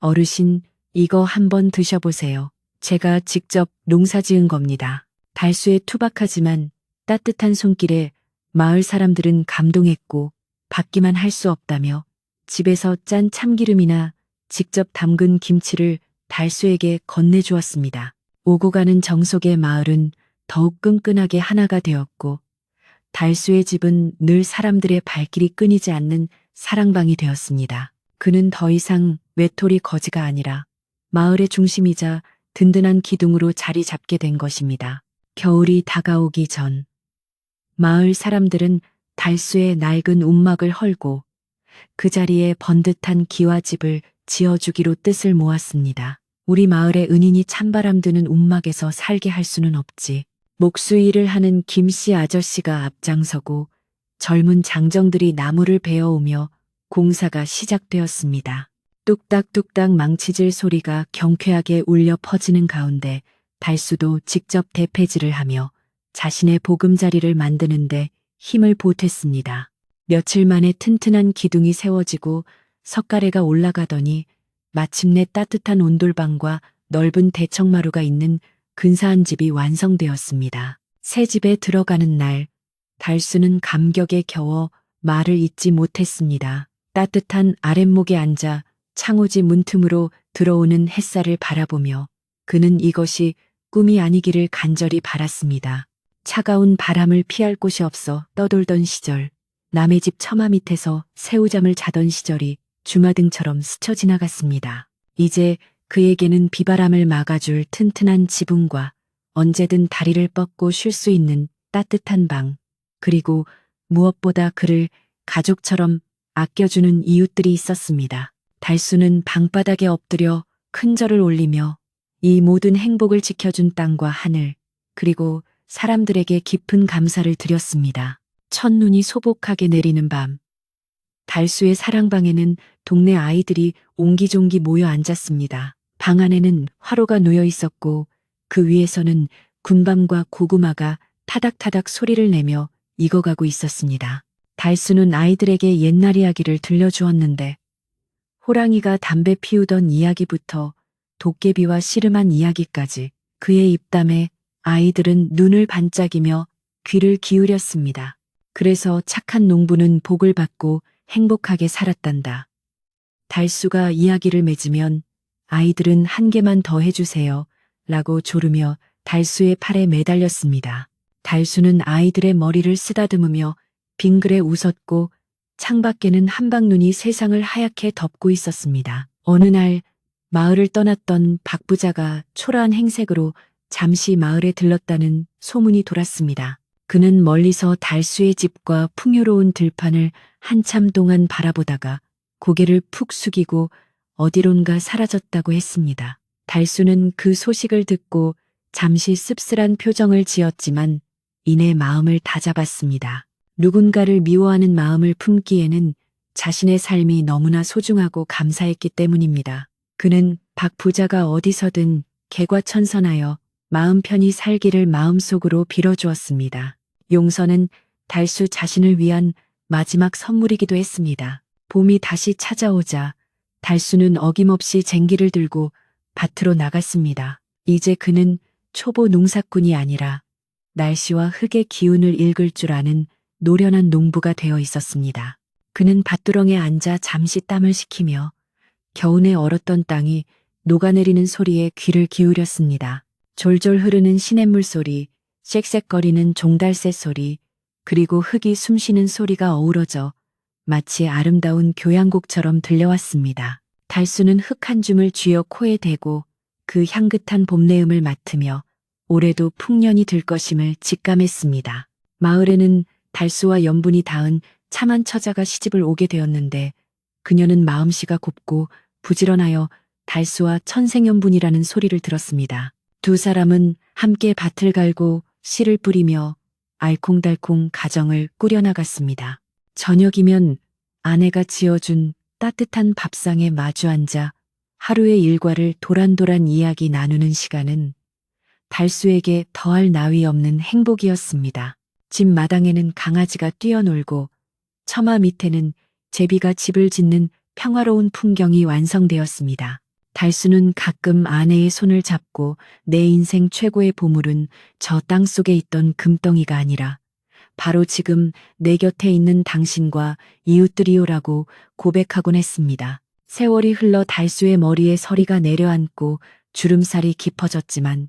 어르신, 이거 한번 드셔보세요. 제가 직접 농사 지은 겁니다. 달수의 투박하지만 따뜻한 손길에 마을 사람들은 감동했고 받기만 할 수 없다며 집에서 짠 참기름이나 직접 담근 김치를 달수에게 건네주었습니다. 오고 가는 정속의 마을은 더욱 끈끈하게 하나가 되었고 달수의 집은 늘 사람들의 발길이 끊이지 않는 사랑방이 되었습니다. 그는 더 이상 외톨이 거지가 아니라 마을의 중심이자 든든한 기둥으로 자리 잡게 된 것입니다. 겨울이 다가오기 전 마을 사람들은 달수의 낡은 움막을 헐고 그 자리에 번듯한 기와집을 지어주기로 뜻을 모았습니다. 우리 마을의 은인이 찬바람 드는 움막에서 살게 할 수는 없지. 목수일을 하는 김씨 아저씨가 앞장서고 젊은 장정들이 나무를 베어오며 공사가 시작되었습니다. 뚝딱뚝딱 망치질 소리가 경쾌하게 울려 퍼지는 가운데 달수도 직접 대패질을 하며 자신의 보금자리를 만드는데 힘을 보탰습니다. 며칠 만에 튼튼한 기둥이 세워지고 석가래가 올라가더니 마침내 따뜻한 온돌방과 넓은 대청마루가 있는 근사한 집이 완성되었습니다. 새 집에 들어가는 날, 달수는 감격에 겨워 말을 잇지 못했습니다. 따뜻한 아랫목에 앉아 창호지 문틈으로 들어오는 햇살을 바라보며 그는 이것이 꿈이 아니기를 간절히 바랐습니다. 차가운 바람을 피할 곳이 없어 떠돌던 시절, 남의 집 처마 밑에서 새우잠을 자던 시절이 주마등처럼 스쳐 지나갔습니다. 이제 그에게는 비바람을 막아줄 튼튼한 지붕과 언제든 다리를 뻗고 쉴 수 있는 따뜻한 방, 그리고 무엇보다 그를 가족처럼 아껴주는 이웃들이 있었습니다. 달수는 방바닥에 엎드려 큰 절을 올리며 이 모든 행복을 지켜준 땅과 하늘, 그리고 사람들에게 깊은 감사를 드렸습니다. 첫눈이 소복하게 내리는 밤, 달수의 사랑방에는 동네 아이들이 옹기종기 모여 앉았습니다. 방 안에는 화로가 놓여 있었고 그 위에서는 군밤과 고구마가 타닥타닥 소리를 내며 익어가고 있었습니다. 달수는 아이들에게 옛날 이야기를 들려주었는데 호랑이가 담배 피우던 이야기부터 도깨비와 씨름한 이야기까지 그의 입담에 아이들은 눈을 반짝이며 귀를 기울였습니다. 그래서 착한 농부는 복을 받고 행복하게 살았단다. 달수가 이야기를 맺으면 아이들은 한 개만 더 해주세요 라고 조르며 달수의 팔에 매달렸습니다. 달수는 아이들의 머리를 쓰다듬으며 빙그레 웃었고 창밖에는 한방눈이 세상을 하얗게 덮고 있었습니다. 어느 날 마을을 떠났던 박 부자가 초라한 행색으로 잠시 마을에 들렀다는 소문이 돌았습니다. 그는 멀리서 달수의 집과 풍요로운 들판을 한참 동안 바라보다가 고개를 푹 숙이고 어디론가 사라졌다고 했습니다. 달수는 그 소식을 듣고 잠시 씁쓸한 표정을 지었지만 이내 마음을 다잡았습니다. 누군가를 미워하는 마음을 품기에는 자신의 삶이 너무나 소중하고 감사했기 때문입니다. 그는 박 부자가 어디서든 개과천선하여 마음 편히 살기를 마음속으로 빌어주었습니다. 용서는 달수 자신을 위한 마지막 선물이기도 했습니다. 봄이 다시 찾아오자 달수는 어김없이 쟁기를 들고 밭으로 나갔습니다. 이제 그는 초보 농사꾼이 아니라 날씨와 흙의 기운을 읽을 줄 아는 노련한 농부가 되어 있었습니다. 그는 밭두렁에 앉아 잠시 땀을 식히며 겨우내 얼었던 땅이 녹아내리는 소리에 귀를 기울였습니다. 졸졸 흐르는 시냇물 소리, 쌕쌕거리는 종달새 소리, 그리고 흙이 숨쉬는 소리가 어우러져 마치 아름다운 교향곡처럼 들려왔습니다. 달수는 흙 한 줌을 쥐어 코에 대고 그 향긋한 봄내음을 맡으며 올해도 풍년이 들 것임을 직감했습니다. 마을에는 달수와 연분이 닿은 참한 처자가 시집을 오게 되었는데 그녀는 마음씨가 곱고 부지런하여 달수와 천생연분이라는 소리를 들었습니다. 두 사람은 함께 밭을 갈고 씨를 뿌리며 알콩달콩 가정을 꾸려나갔습니다. 저녁이면 아내가 지어준 따뜻한 밥상에 마주 앉아 하루의 일과를 도란도란 이야기 나누는 시간은 달수에게 더할 나위 없는 행복이었습니다. 집 마당에는 강아지가 뛰어놀고 처마 밑에는 제비가 집을 짓는 평화로운 풍경이 완성되었습니다. 달수는 가끔 아내의 손을 잡고 내 인생 최고의 보물은 저 땅 속에 있던 금덩이가 아니라 바로 지금 내 곁에 있는 당신과 이웃들이요라고 고백하곤 했습니다. 세월이 흘러 달수의 머리에 서리가 내려앉고 주름살이 깊어졌지만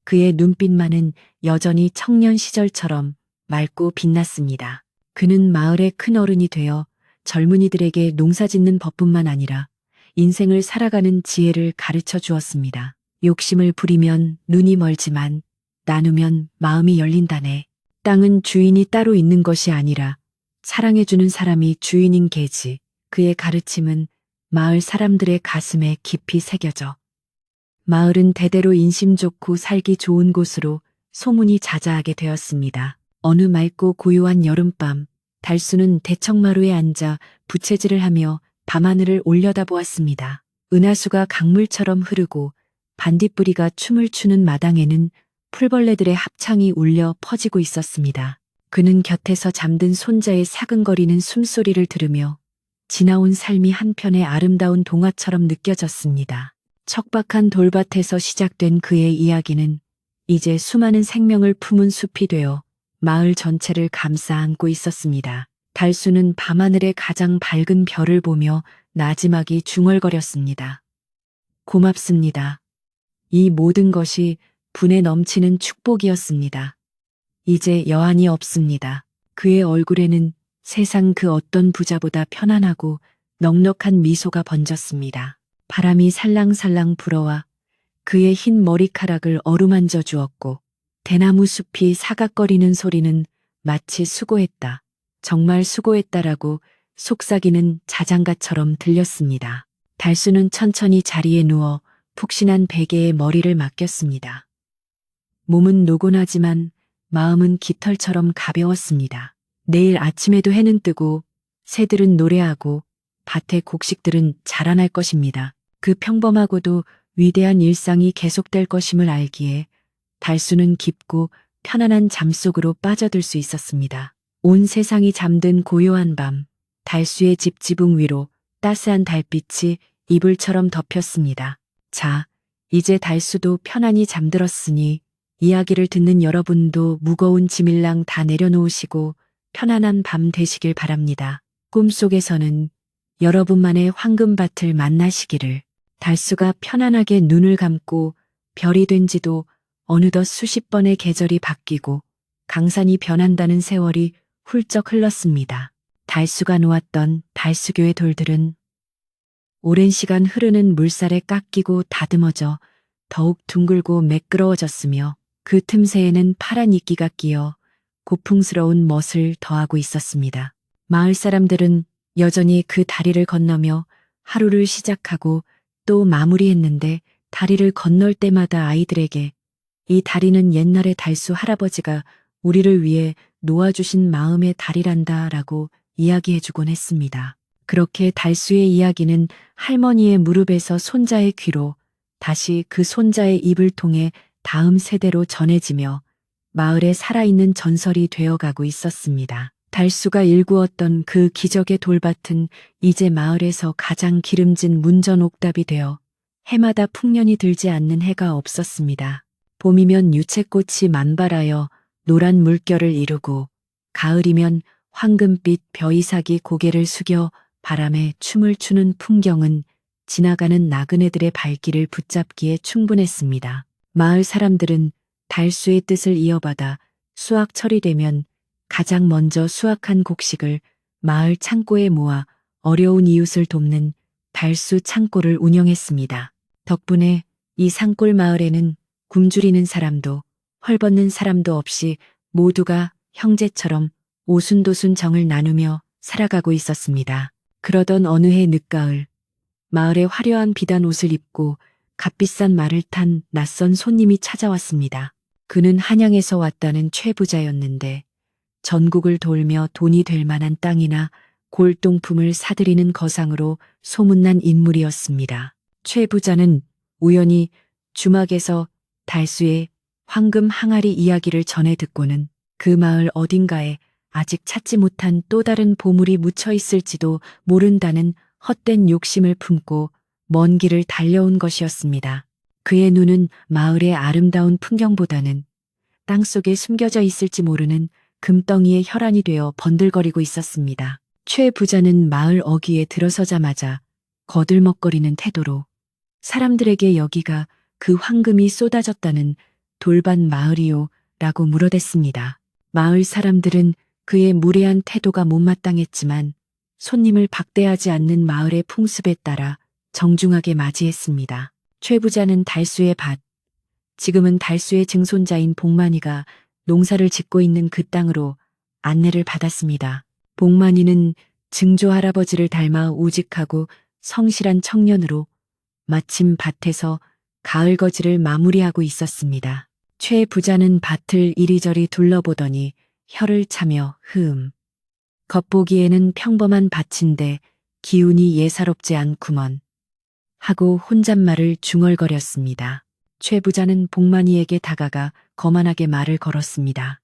그의 눈빛만은 여전히 청년 시절처럼 맑고 빛났습니다. 그는 마을의 큰 어른이 되어 젊은이들에게 농사짓는 법뿐만 아니라 인생을 살아가는 지혜를 가르쳐 주었습니다. 욕심을 부리면 눈이 멀지만 나누면 마음이 열린다네. 땅은 주인이 따로 있는 것이 아니라 사랑해주는 사람이 주인인 게지. 그의 가르침은 마을 사람들의 가슴에 깊이 새겨져 마을은 대대로 인심 좋고 살기 좋은 곳으로 소문이 자자하게 되었습니다. 어느 맑고 고요한 여름밤, 달수는 대청마루에 앉아 부채질을 하며 밤하늘을 올려다보았습니다. 은하수가 강물처럼 흐르고 반딧불이가 춤을 추는 마당에는 풀벌레들의 합창이 울려 퍼지고 있었습니다. 그는 곁에서 잠든 손자의 사근거리는 숨소리를 들으며 지나온 삶이 한편의 아름다운 동화처럼 느껴졌습니다. 척박한 돌밭에서 시작된 그의 이야기는 이제 수많은 생명을 품은 숲이 되어 마을 전체를 감싸 안고 있었습니다. 달수는 밤하늘의 가장 밝은 별을 보며 나지막이 중얼거렸습니다. 고맙습니다. 이 모든 것이 분에 넘치는 축복이었습니다. 이제 여한이 없습니다. 그의 얼굴에는 세상 그 어떤 부자보다 편안하고 넉넉한 미소가 번졌습니다. 바람이 살랑살랑 불어와 그의 흰 머리카락을 어루만져 주었고 대나무 숲이 사각거리는 소리는 마치 수고했다. 정말 수고했다라고 속삭이는 자장가처럼 들렸습니다. 달수는 천천히 자리에 누워 푹신한 베개에 머리를 맡겼습니다. 몸은 노곤하지만 마음은 깃털처럼 가벼웠습니다. 내일 아침에도 해는 뜨고 새들은 노래하고 밭의 곡식들은 자라날 것입니다. 그 평범하고도 위대한 일상이 계속될 것임을 알기에 달수는 깊고 편안한 잠 속으로 빠져들 수 있었습니다. 온 세상이 잠든 고요한 밤, 달수의 집 지붕 위로 따스한 달빛이 이불처럼 덮였습니다. 자, 이제 달수도 편안히 잠들었으니 이야기를 듣는 여러분도 무거운 짐일랑 다 내려놓으시고 편안한 밤 되시길 바랍니다. 꿈속에서는 여러분만의 황금밭을 만나시기를. 달수가 편안하게 눈을 감고 별이 된 지도 어느덧 수십 번의 계절이 바뀌고 강산이 변한다는 세월이 훌쩍 흘렀습니다. 달수가 놓았던 달수교의 돌들은 오랜 시간 흐르는 물살에 깎이고 다듬어져 더욱 둥글고 매끄러워졌으며 그 틈새에는 파란 이끼가 끼어 고풍스러운 멋을 더하고 있었습니다. 마을 사람들은 여전히 그 다리를 건너며 하루를 시작하고 또 마무리했는데 다리를 건널 때마다 아이들에게 이 다리는 옛날에 달수 할아버지가 우리를 위해 놓아주신 마음의 다리란다 라고 이야기해주곤 했습니다. 그렇게 달수의 이야기는 할머니의 무릎에서 손자의 귀로 다시 그 손자의 입을 통해 다음 세대로 전해지며 마을에 살아있는 전설이 되어가고 있었습니다. 달수가 일구었던 그 기적의 돌밭은 이제 마을에서 가장 기름진 문전옥답이 되어 해마다 풍년이 들지 않는 해가 없었습니다. 봄이면 유채꽃이 만발하여 노란 물결을 이루고 가을이면 황금빛 벼이삭이 고개를 숙여 바람에 춤을 추는 풍경은 지나가는 나그네들의 발길을 붙잡기에 충분했습니다. 마을 사람들은 달수의 뜻을 이어받아 수확철이 되면 가장 먼저 수확한 곡식을 마을 창고에 모아 어려운 이웃을 돕는 달수 창고를 운영했습니다. 덕분에 이 산골 마을에는 굶주리는 사람도 헐벗는 사람도 없이 모두가 형제처럼 오순도순 정을 나누며 살아가고 있었습니다. 그러던 어느 해 늦가을, 마을에 화려한 비단 옷을 입고 값비싼 말을 탄 낯선 손님이 찾아왔습니다. 그는 한양에서 왔다는 최부자였는데 전국을 돌며 돈이 될 만한 땅이나 골동품을 사들이는 거상으로 소문난 인물이었습니다. 최부자는 우연히 주막에서 달수의 황금 항아리 이야기를 전해 듣고는 그 마을 어딘가에 아직 찾지 못한 또 다른 보물이 묻혀 있을지도 모른다는 헛된 욕심을 품고 먼 길을 달려온 것이었습니다. 그의 눈은 마을의 아름다운 풍경보다는 땅속에 숨겨져 있을지 모르는 금덩이의 혈안이 되어 번들거리고 있었습니다. 최 부자는 마을 어귀에 들어서자마자 거들먹거리는 태도로 사람들에게 여기가 그 황금이 쏟아졌다는 돌반 마을이요? 라고 물어댔습니다. 마을 사람들은 그의 무례한 태도가 못마땅했지만 손님을 박대하지 않는 마을의 풍습에 따라 정중하게 맞이했습니다. 최 부자는 달수의 밭, 지금은 달수의 증손자인 복만이가 농사를 짓고 있는 그 땅으로 안내를 받았습니다. 복만이는 증조 할아버지를 닮아 우직하고 성실한 청년으로 마침 밭에서 가을 거지를 마무리하고 있었습니다. 최 부자는 밭을 이리저리 둘러보더니 혀를 차며 겉보기에는 평범한 밭인데 기운이 예사롭지 않구먼 하고 혼잣말을 중얼거렸습니다. 최 부자는 복만이에게 다가가 거만하게 말을 걸었습니다.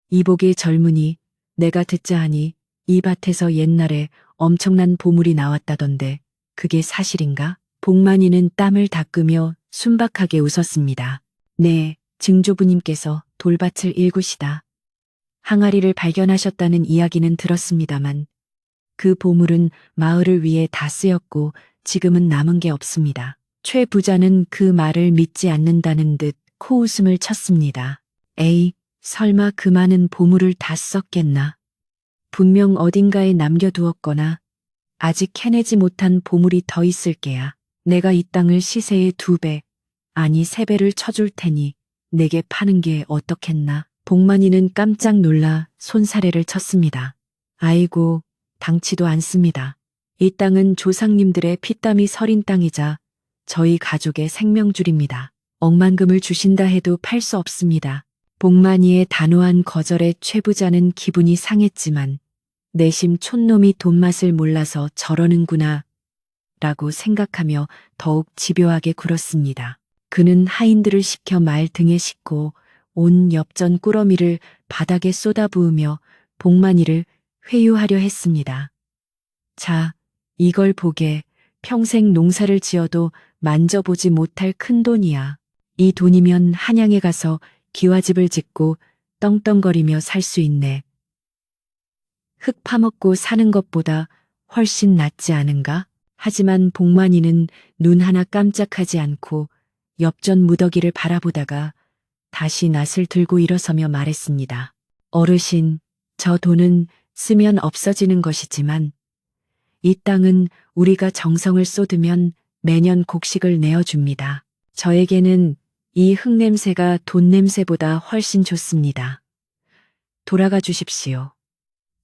이복의 젊은이, 내가 듣자 하니 이 밭에서 옛날에 엄청난 보물이 나왔다던데 그게 사실인가? 복만이는 땀을 닦으며 순박하게 웃었습니다. 네, 증조부님께서 돌밭을 일구시다 항아리를 발견하셨다는 이야기는 들었습니다만 그 보물은 마을을 위해 다 쓰였고 지금은 남은 게 없습니다. 최 부자는 그 말을 믿지 않는다는 듯 코웃음을 쳤습니다. 에이, 설마 그 많은 보물을 다 썼겠나? 분명 어딘가에 남겨두었거나 아직 캐내지 못한 보물이 더 있을 게야. 내가 이 땅을 시세의 2배, 아니 3배를 쳐줄 테니 내게 파는 게 어떻겠나? 복만이는 깜짝 놀라 손사래를 쳤습니다. 아이고, 당치도 않습니다. 이 땅은 조상님들의 피땀이 서린 땅이자 저희 가족의 생명줄입니다. 억만금을 주신다 해도 팔 수 없습니다. 복만이의 단호한 거절에 최 부자는 기분이 상했지만 내심 촌놈이 돈맛을 몰라서 저러는구나 라고 생각하며 더욱 집요하게 굴었습니다. 그는 하인들을 시켜 말 등에 싣고 온 엽전 꾸러미를 바닥에 쏟아부으며 복만이를 회유하려 했습니다. 자, 이걸 보게. 평생 농사를 지어도 만져보지 못할 큰 돈이야. 이 돈이면 한양에 가서 기와집을 짓고 떵떵거리며 살 수 있네. 흙 파먹고 사는 것보다 훨씬 낫지 않은가? 하지만 복만이는 눈 하나 깜짝하지 않고 엽전 무더기를 바라보다가 다시 낫을 들고 일어서며 말했습니다. 어르신, 저 돈은 쓰면 없어지는 것이지만 이 땅은 우리가 정성을 쏟으면 매년 곡식을 내어줍니다. 저에게는 이 흙냄새가 돈 냄새보다 훨씬 좋습니다. 돌아가 주십시오.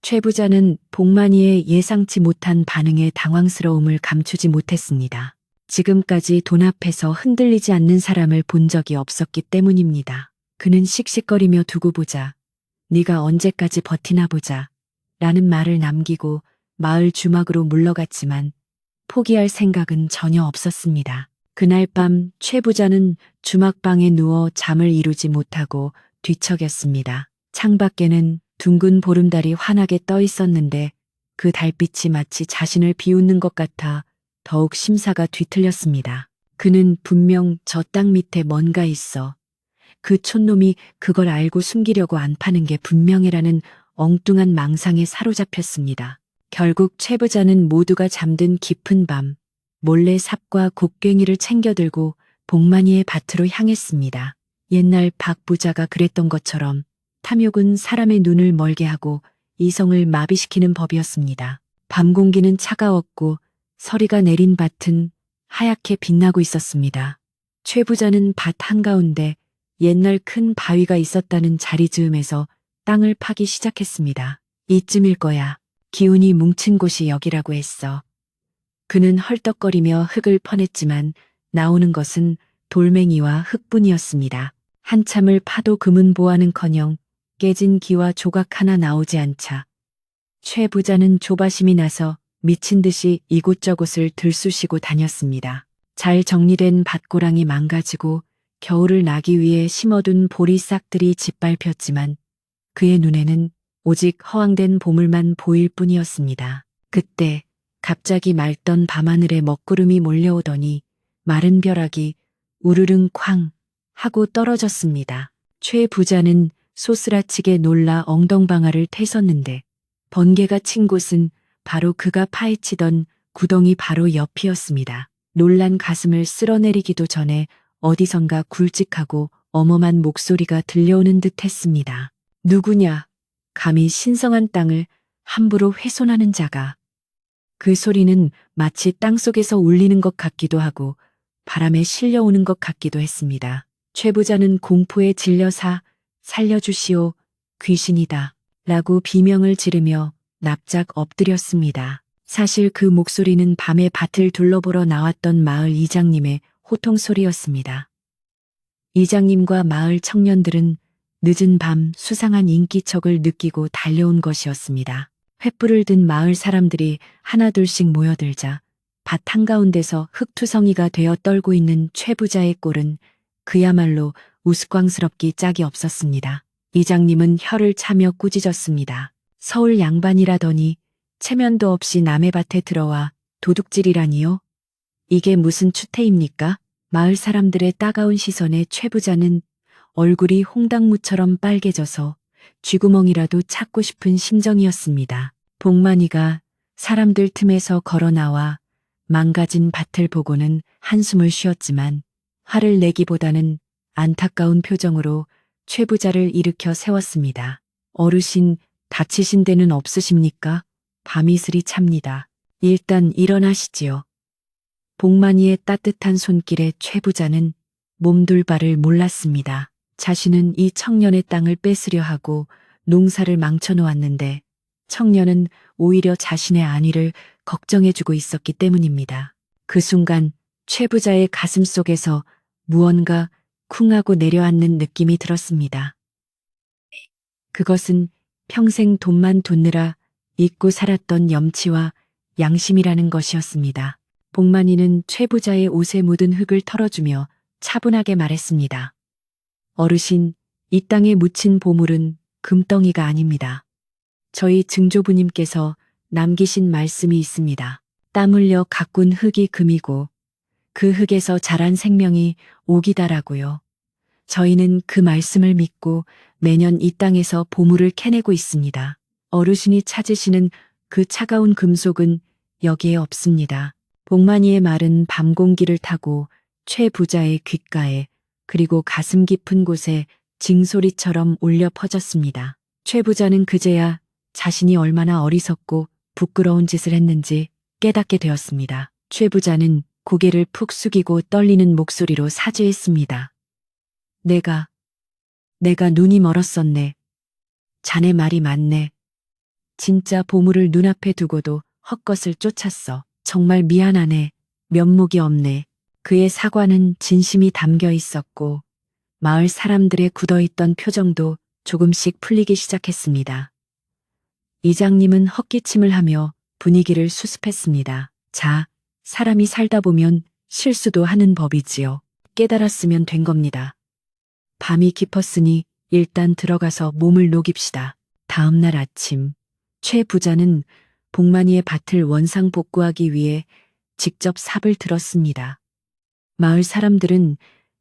최 부자는 복만이의 예상치 못한 반응에 당황스러움을 감추지 못했습니다. 지금까지 돈 앞에서 흔들리지 않는 사람을 본 적이 없었기 때문입니다. 그는 씩씩거리며 두고 보자. 네가 언제까지 버티나 보자. 라는 말을 남기고 마을 주막으로 물러갔지만 포기할 생각은 전혀 없었습니다. 그날 밤 최 부자는 주막방에 누워 잠을 이루지 못하고 뒤척였습니다. 창밖에는 둥근 보름달이 환하게 떠 있었는데 그 달빛이 마치 자신을 비웃는 것 같아 더욱 심사가 뒤틀렸습니다. 그는 분명 저 땅 밑에 뭔가 있어. 그 촌놈이 그걸 알고 숨기려고 안 파는 게 분명해라는 엉뚱한 망상에 사로잡혔습니다. 결국 최 부자는 모두가 잠든 깊은 밤 몰래 삽과 곡괭이를 챙겨들고 복만이의 밭으로 향했습니다. 옛날 박 부자가 그랬던 것처럼 탐욕은 사람의 눈을 멀게 하고 이성을 마비시키는 법이었습니다. 밤 공기는 차가웠고 서리가 내린 밭은 하얗게 빛나고 있었습니다. 최 부자는 밭 한가운데 옛날 큰 바위가 있었다는 자리즈음에서 땅을 파기 시작했습니다. 이쯤일 거야. 기운이 뭉친 곳이 여기라고 했어. 그는 헐떡거리며 흙을 퍼냈지만 나오는 것은 돌멩이와 흙뿐이었습니다. 한참을 파도 금은보화는커녕 깨진 기와 조각 하나 나오지 않자 최 부자는 조바심이 나서 미친 듯이 이곳저곳을 들쑤시고 다녔습니다. 잘 정리된 밭고랑이 망가지고 겨울을 나기 위해 심어둔 보리싹들이 짓밟혔지만 그의 눈에는 오직 허황된 보물만 보일 뿐이었습니다. 그때 갑자기 맑던 밤하늘에 먹구름이 몰려오더니 마른 벼락이 우르릉 쾅 하고 떨어졌습니다. 최 부자는 소스라치게 놀라 엉덩방아를 태섰는데 번개가 친 곳은 바로 그가 파헤치던 구덩이 바로 옆이었습니다. 놀란 가슴을 쓸어내리기도 전에 어디선가 굵직하고 엄엄한 목소리가 들려오는 듯 했습니다. 누구냐? 감히 신성한 땅을 함부로 훼손하는 자가. 그 소리는 마치 땅속에서 울리는 것 같기도 하고 바람에 실려오는 것 같기도 했습니다. 최 부자는 공포에 질려사 살려주시오, 귀신이다 라고 비명을 지르며 납작 엎드렸습니다. 사실 그 목소리는 밤에 밭을 둘러보러 나왔던 마을 이장님의 호통소리였습니다. 이장님과 마을 청년들은 늦은 밤 수상한 인기척을 느끼고 달려온 것이었습니다. 횃불을 든 마을 사람들이 하나둘씩 모여들자 밭 한가운데서 흙투성이가 되어 떨고 있는 최 부자의 꼴은 그야말로 우스꽝스럽기 짝이 없었습니다. 이장님은 혀를 차며 꾸짖었습니다. 서울 양반이라더니 체면도 없이 남의 밭에 들어와 도둑질이라니요? 이게 무슨 추태입니까? 마을 사람들의 따가운 시선에 최 부자는 얼굴이 홍당무처럼 빨개져서 쥐구멍이라도 찾고 싶은 심정이었습니다. 복만이가 사람들 틈에서 걸어 나와 망가진 밭을 보고는 한숨을 쉬었지만 화를 내기보다는 안타까운 표정으로 최 부자를 일으켜 세웠습니다. 어르신, 다치신 데는 없으십니까? 밤이슬이 찹니다. 일단 일어나시지요. 복만이의 따뜻한 손길에 최 부자는 몸둘 바를 몰랐습니다. 자신은 이 청년의 땅을 뺏으려 하고 농사를 망쳐놓았는데 청년은 오히려 자신의 안위를 걱정해주고 있었기 때문입니다. 그 순간 최 부자의 가슴 속에서 무언가 쿵 하고 내려앉는 느낌이 들었습니다. 그것은 평생 돈만 돋느라 잊고 살았던 염치와 양심이라는 것이었습니다. 복만이는 최 부자의 옷에 묻은 흙을 털어주며 차분하게 말했습니다. 어르신, 이 땅에 묻힌 보물은 금덩이가 아닙니다. 저희 증조부님께서 남기신 말씀이 있습니다. 땀 흘려 가꾼 흙이 금이고 그 흙에서 자란 생명이 옥이다라고요. 저희는 그 말씀을 믿고 매년 이 땅에서 보물을 캐내고 있습니다. 어르신이 찾으시는 그 차가운 금속은 여기에 없습니다. 복만이의 말은 밤 공기를 타고 최 부자의 귓가에 그리고 가슴 깊은 곳에 징소리처럼 울려 퍼졌습니다. 최 부자는 그제야 자신이 얼마나 어리석고 부끄러운 짓을 했는지 깨닫게 되었습니다. 최 부자는 고개를 푹 숙이고 떨리는 목소리로 사죄했습니다. 내가 눈이 멀었었네. 자네 말이 맞네. 진짜 보물을 눈앞에 두고도 헛것을 쫓았어. 정말 미안하네. 면목이 없네. 그의 사과는 진심이 담겨 있었고 마을 사람들의 굳어있던 표정도 조금씩 풀리기 시작했습니다. 이장님은 헛기침을 하며 분위기를 수습했습니다. 자, 사람이 살다 보면 실수도 하는 법이지요. 깨달았으면 된 겁니다. 밤이 깊었으니 일단 들어가서 몸을 녹입시다. 다음 날 아침, 최 부자는 복만이의 밭을 원상복구하기 위해 직접 삽을 들었습니다. 마을 사람들은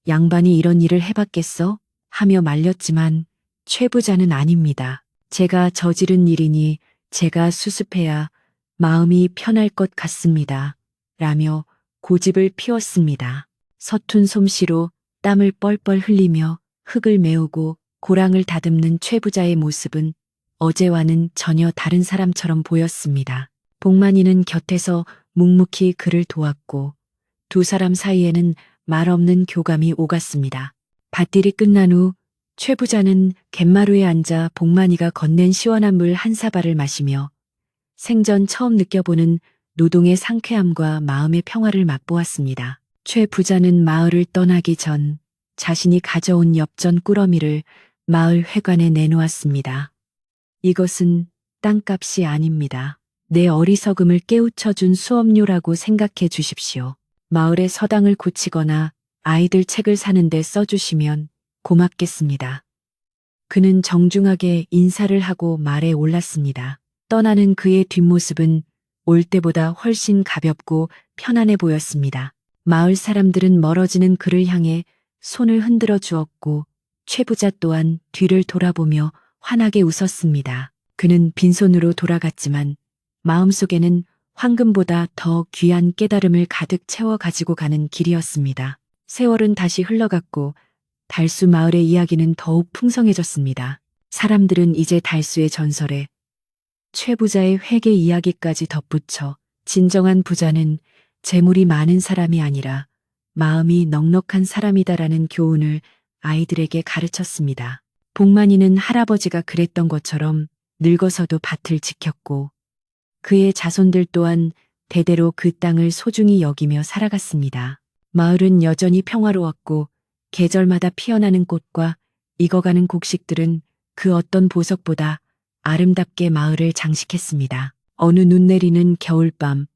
양반이 이런 일을 해봤겠어? 하며 말렸지만 최 부자는 아닙니다. 제가 저지른 일이니 제가 수습해야 마음이 편할 것 같습니다. 라며 고집을 피웠습니다. 서툰 솜씨로 땀을 뻘뻘 흘리며 흙을 메우고 고랑을 다듬는 최 부자의 모습은 어제와는 전혀 다른 사람처럼 보였습니다. 복만이는 곁에서 묵묵히 그를 도왔고 두 사람 사이에는 말없는 교감이 오갔습니다. 밭일이 끝난 후 최 부자는 갯마루에 앉아 복만이가 건넨 시원한 물 한 사발을 마시며 생전 처음 느껴보는 노동의 상쾌함과 마음의 평화를 맛보았습니다. 최 부자는 마을을 떠나기 전 자신이 가져온 엽전 꾸러미를 마을 회관에 내놓았습니다. 이것은 땅값이 아닙니다. 내 어리석음을 깨우쳐준 수업료라고 생각해 주십시오. 마을의 서당을 고치거나 아이들 책을 사는데 써주시면 고맙겠습니다. 그는 정중하게 인사를 하고 말에 올랐습니다. 떠나는 그의 뒷모습은 올 때보다 훨씬 가볍고 편안해 보였습니다. 마을 사람들은 멀어지는 그를 향해 손을 흔들어 주었고 최 부자 또한 뒤를 돌아보며 환하게 웃었습니다. 그는 빈손으로 돌아갔지만 마음속에는 황금보다 더 귀한 깨달음을 가득 채워 가지고 가는 길이었습니다. 세월은 다시 흘러갔고 달수 마을의 이야기는 더욱 풍성해졌습니다. 사람들은 이제 달수의 전설에 최 부자의 회계 이야기까지 덧붙여 진정한 부자는 재물이 많은 사람이 아니라 마음이 넉넉한 사람이다라는 교훈을 아이들에게 가르쳤습니다. 복만이는 할아버지가 그랬던 것처럼 늙어서도 밭을 지켰고 그의 자손들 또한 대대로 그 땅을 소중히 여기며 살아갔습니다. 마을은 여전히 평화로웠고 계절마다 피어나는 꽃과 익어가는 곡식들은 그 어떤 보석보다 아름답게 마을을 장식했습니다. 어느 눈 내리는 겨울밤,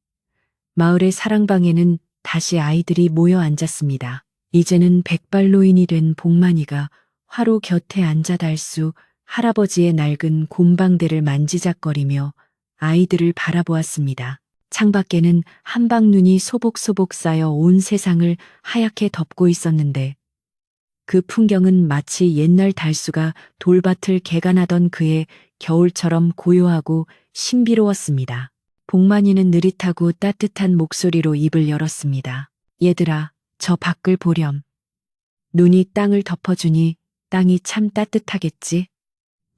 마을의 사랑방에는 다시 아이들이 모여 앉았습니다. 이제는 백발노인이 된 복만이가 화로 곁에 앉아 달수 할아버지의 낡은 곰방대를 만지작거리며 아이들을 바라보았습니다. 창밖에는 한방눈이 소복소복 쌓여 온 세상을 하얗게 덮고 있었는데 그 풍경은 마치 옛날 달수가 돌밭을 개간하던 그의 겨울처럼 고요하고 신비로웠습니다. 복만이는 느릿하고 따뜻한 목소리로 입을 열었습니다. 얘들아, 저 밖을 보렴. 눈이 땅을 덮어주니 땅이 참 따뜻하겠지?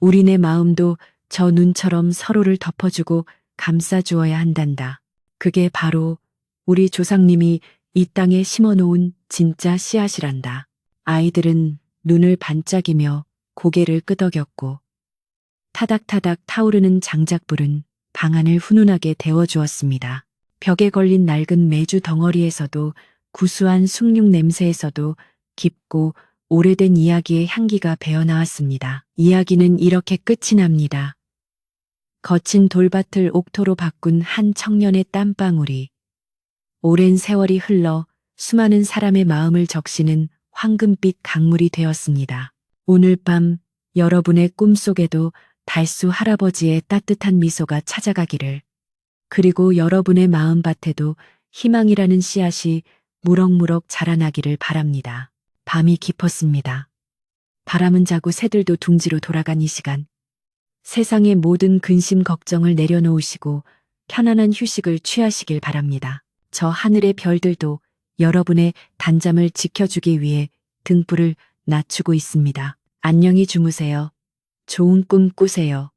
우리네 마음도 저 눈처럼 서로를 덮어주고 감싸주어야 한단다. 그게 바로 우리 조상님이 이 땅에 심어놓은 진짜 씨앗이란다. 아이들은 눈을 반짝이며 고개를 끄덕였고 타닥타닥 타오르는 장작불은 방안을 훈훈하게 데워주었습니다. 벽에 걸린 낡은 메주 덩어리에서도 구수한 숭늉 냄새에서도 깊고 오래된 이야기의 향기가 배어나왔습니다. 이야기는 이렇게 끝이 납니다. 거친 돌밭을 옥토로 바꾼 한 청년의 땀방울이 오랜 세월이 흘러 수많은 사람의 마음을 적시는 황금빛 강물이 되었습니다. 오늘 밤 여러분의 꿈속에도 달수 할아버지의 따뜻한 미소가 찾아가기를, 그리고 여러분의 마음밭에도 희망이라는 씨앗이 무럭무럭 자라나기를 바랍니다. 밤이 깊었습니다. 바람은 자고 새들도 둥지로 돌아간 이 시간, 세상의 모든 근심 걱정을 내려놓으시고 편안한 휴식을 취하시길 바랍니다. 저 하늘의 별들도 여러분의 단잠을 지켜주기 위해 등불을 낮추고 있습니다. 안녕히 주무세요. 좋은 꿈 꾸세요.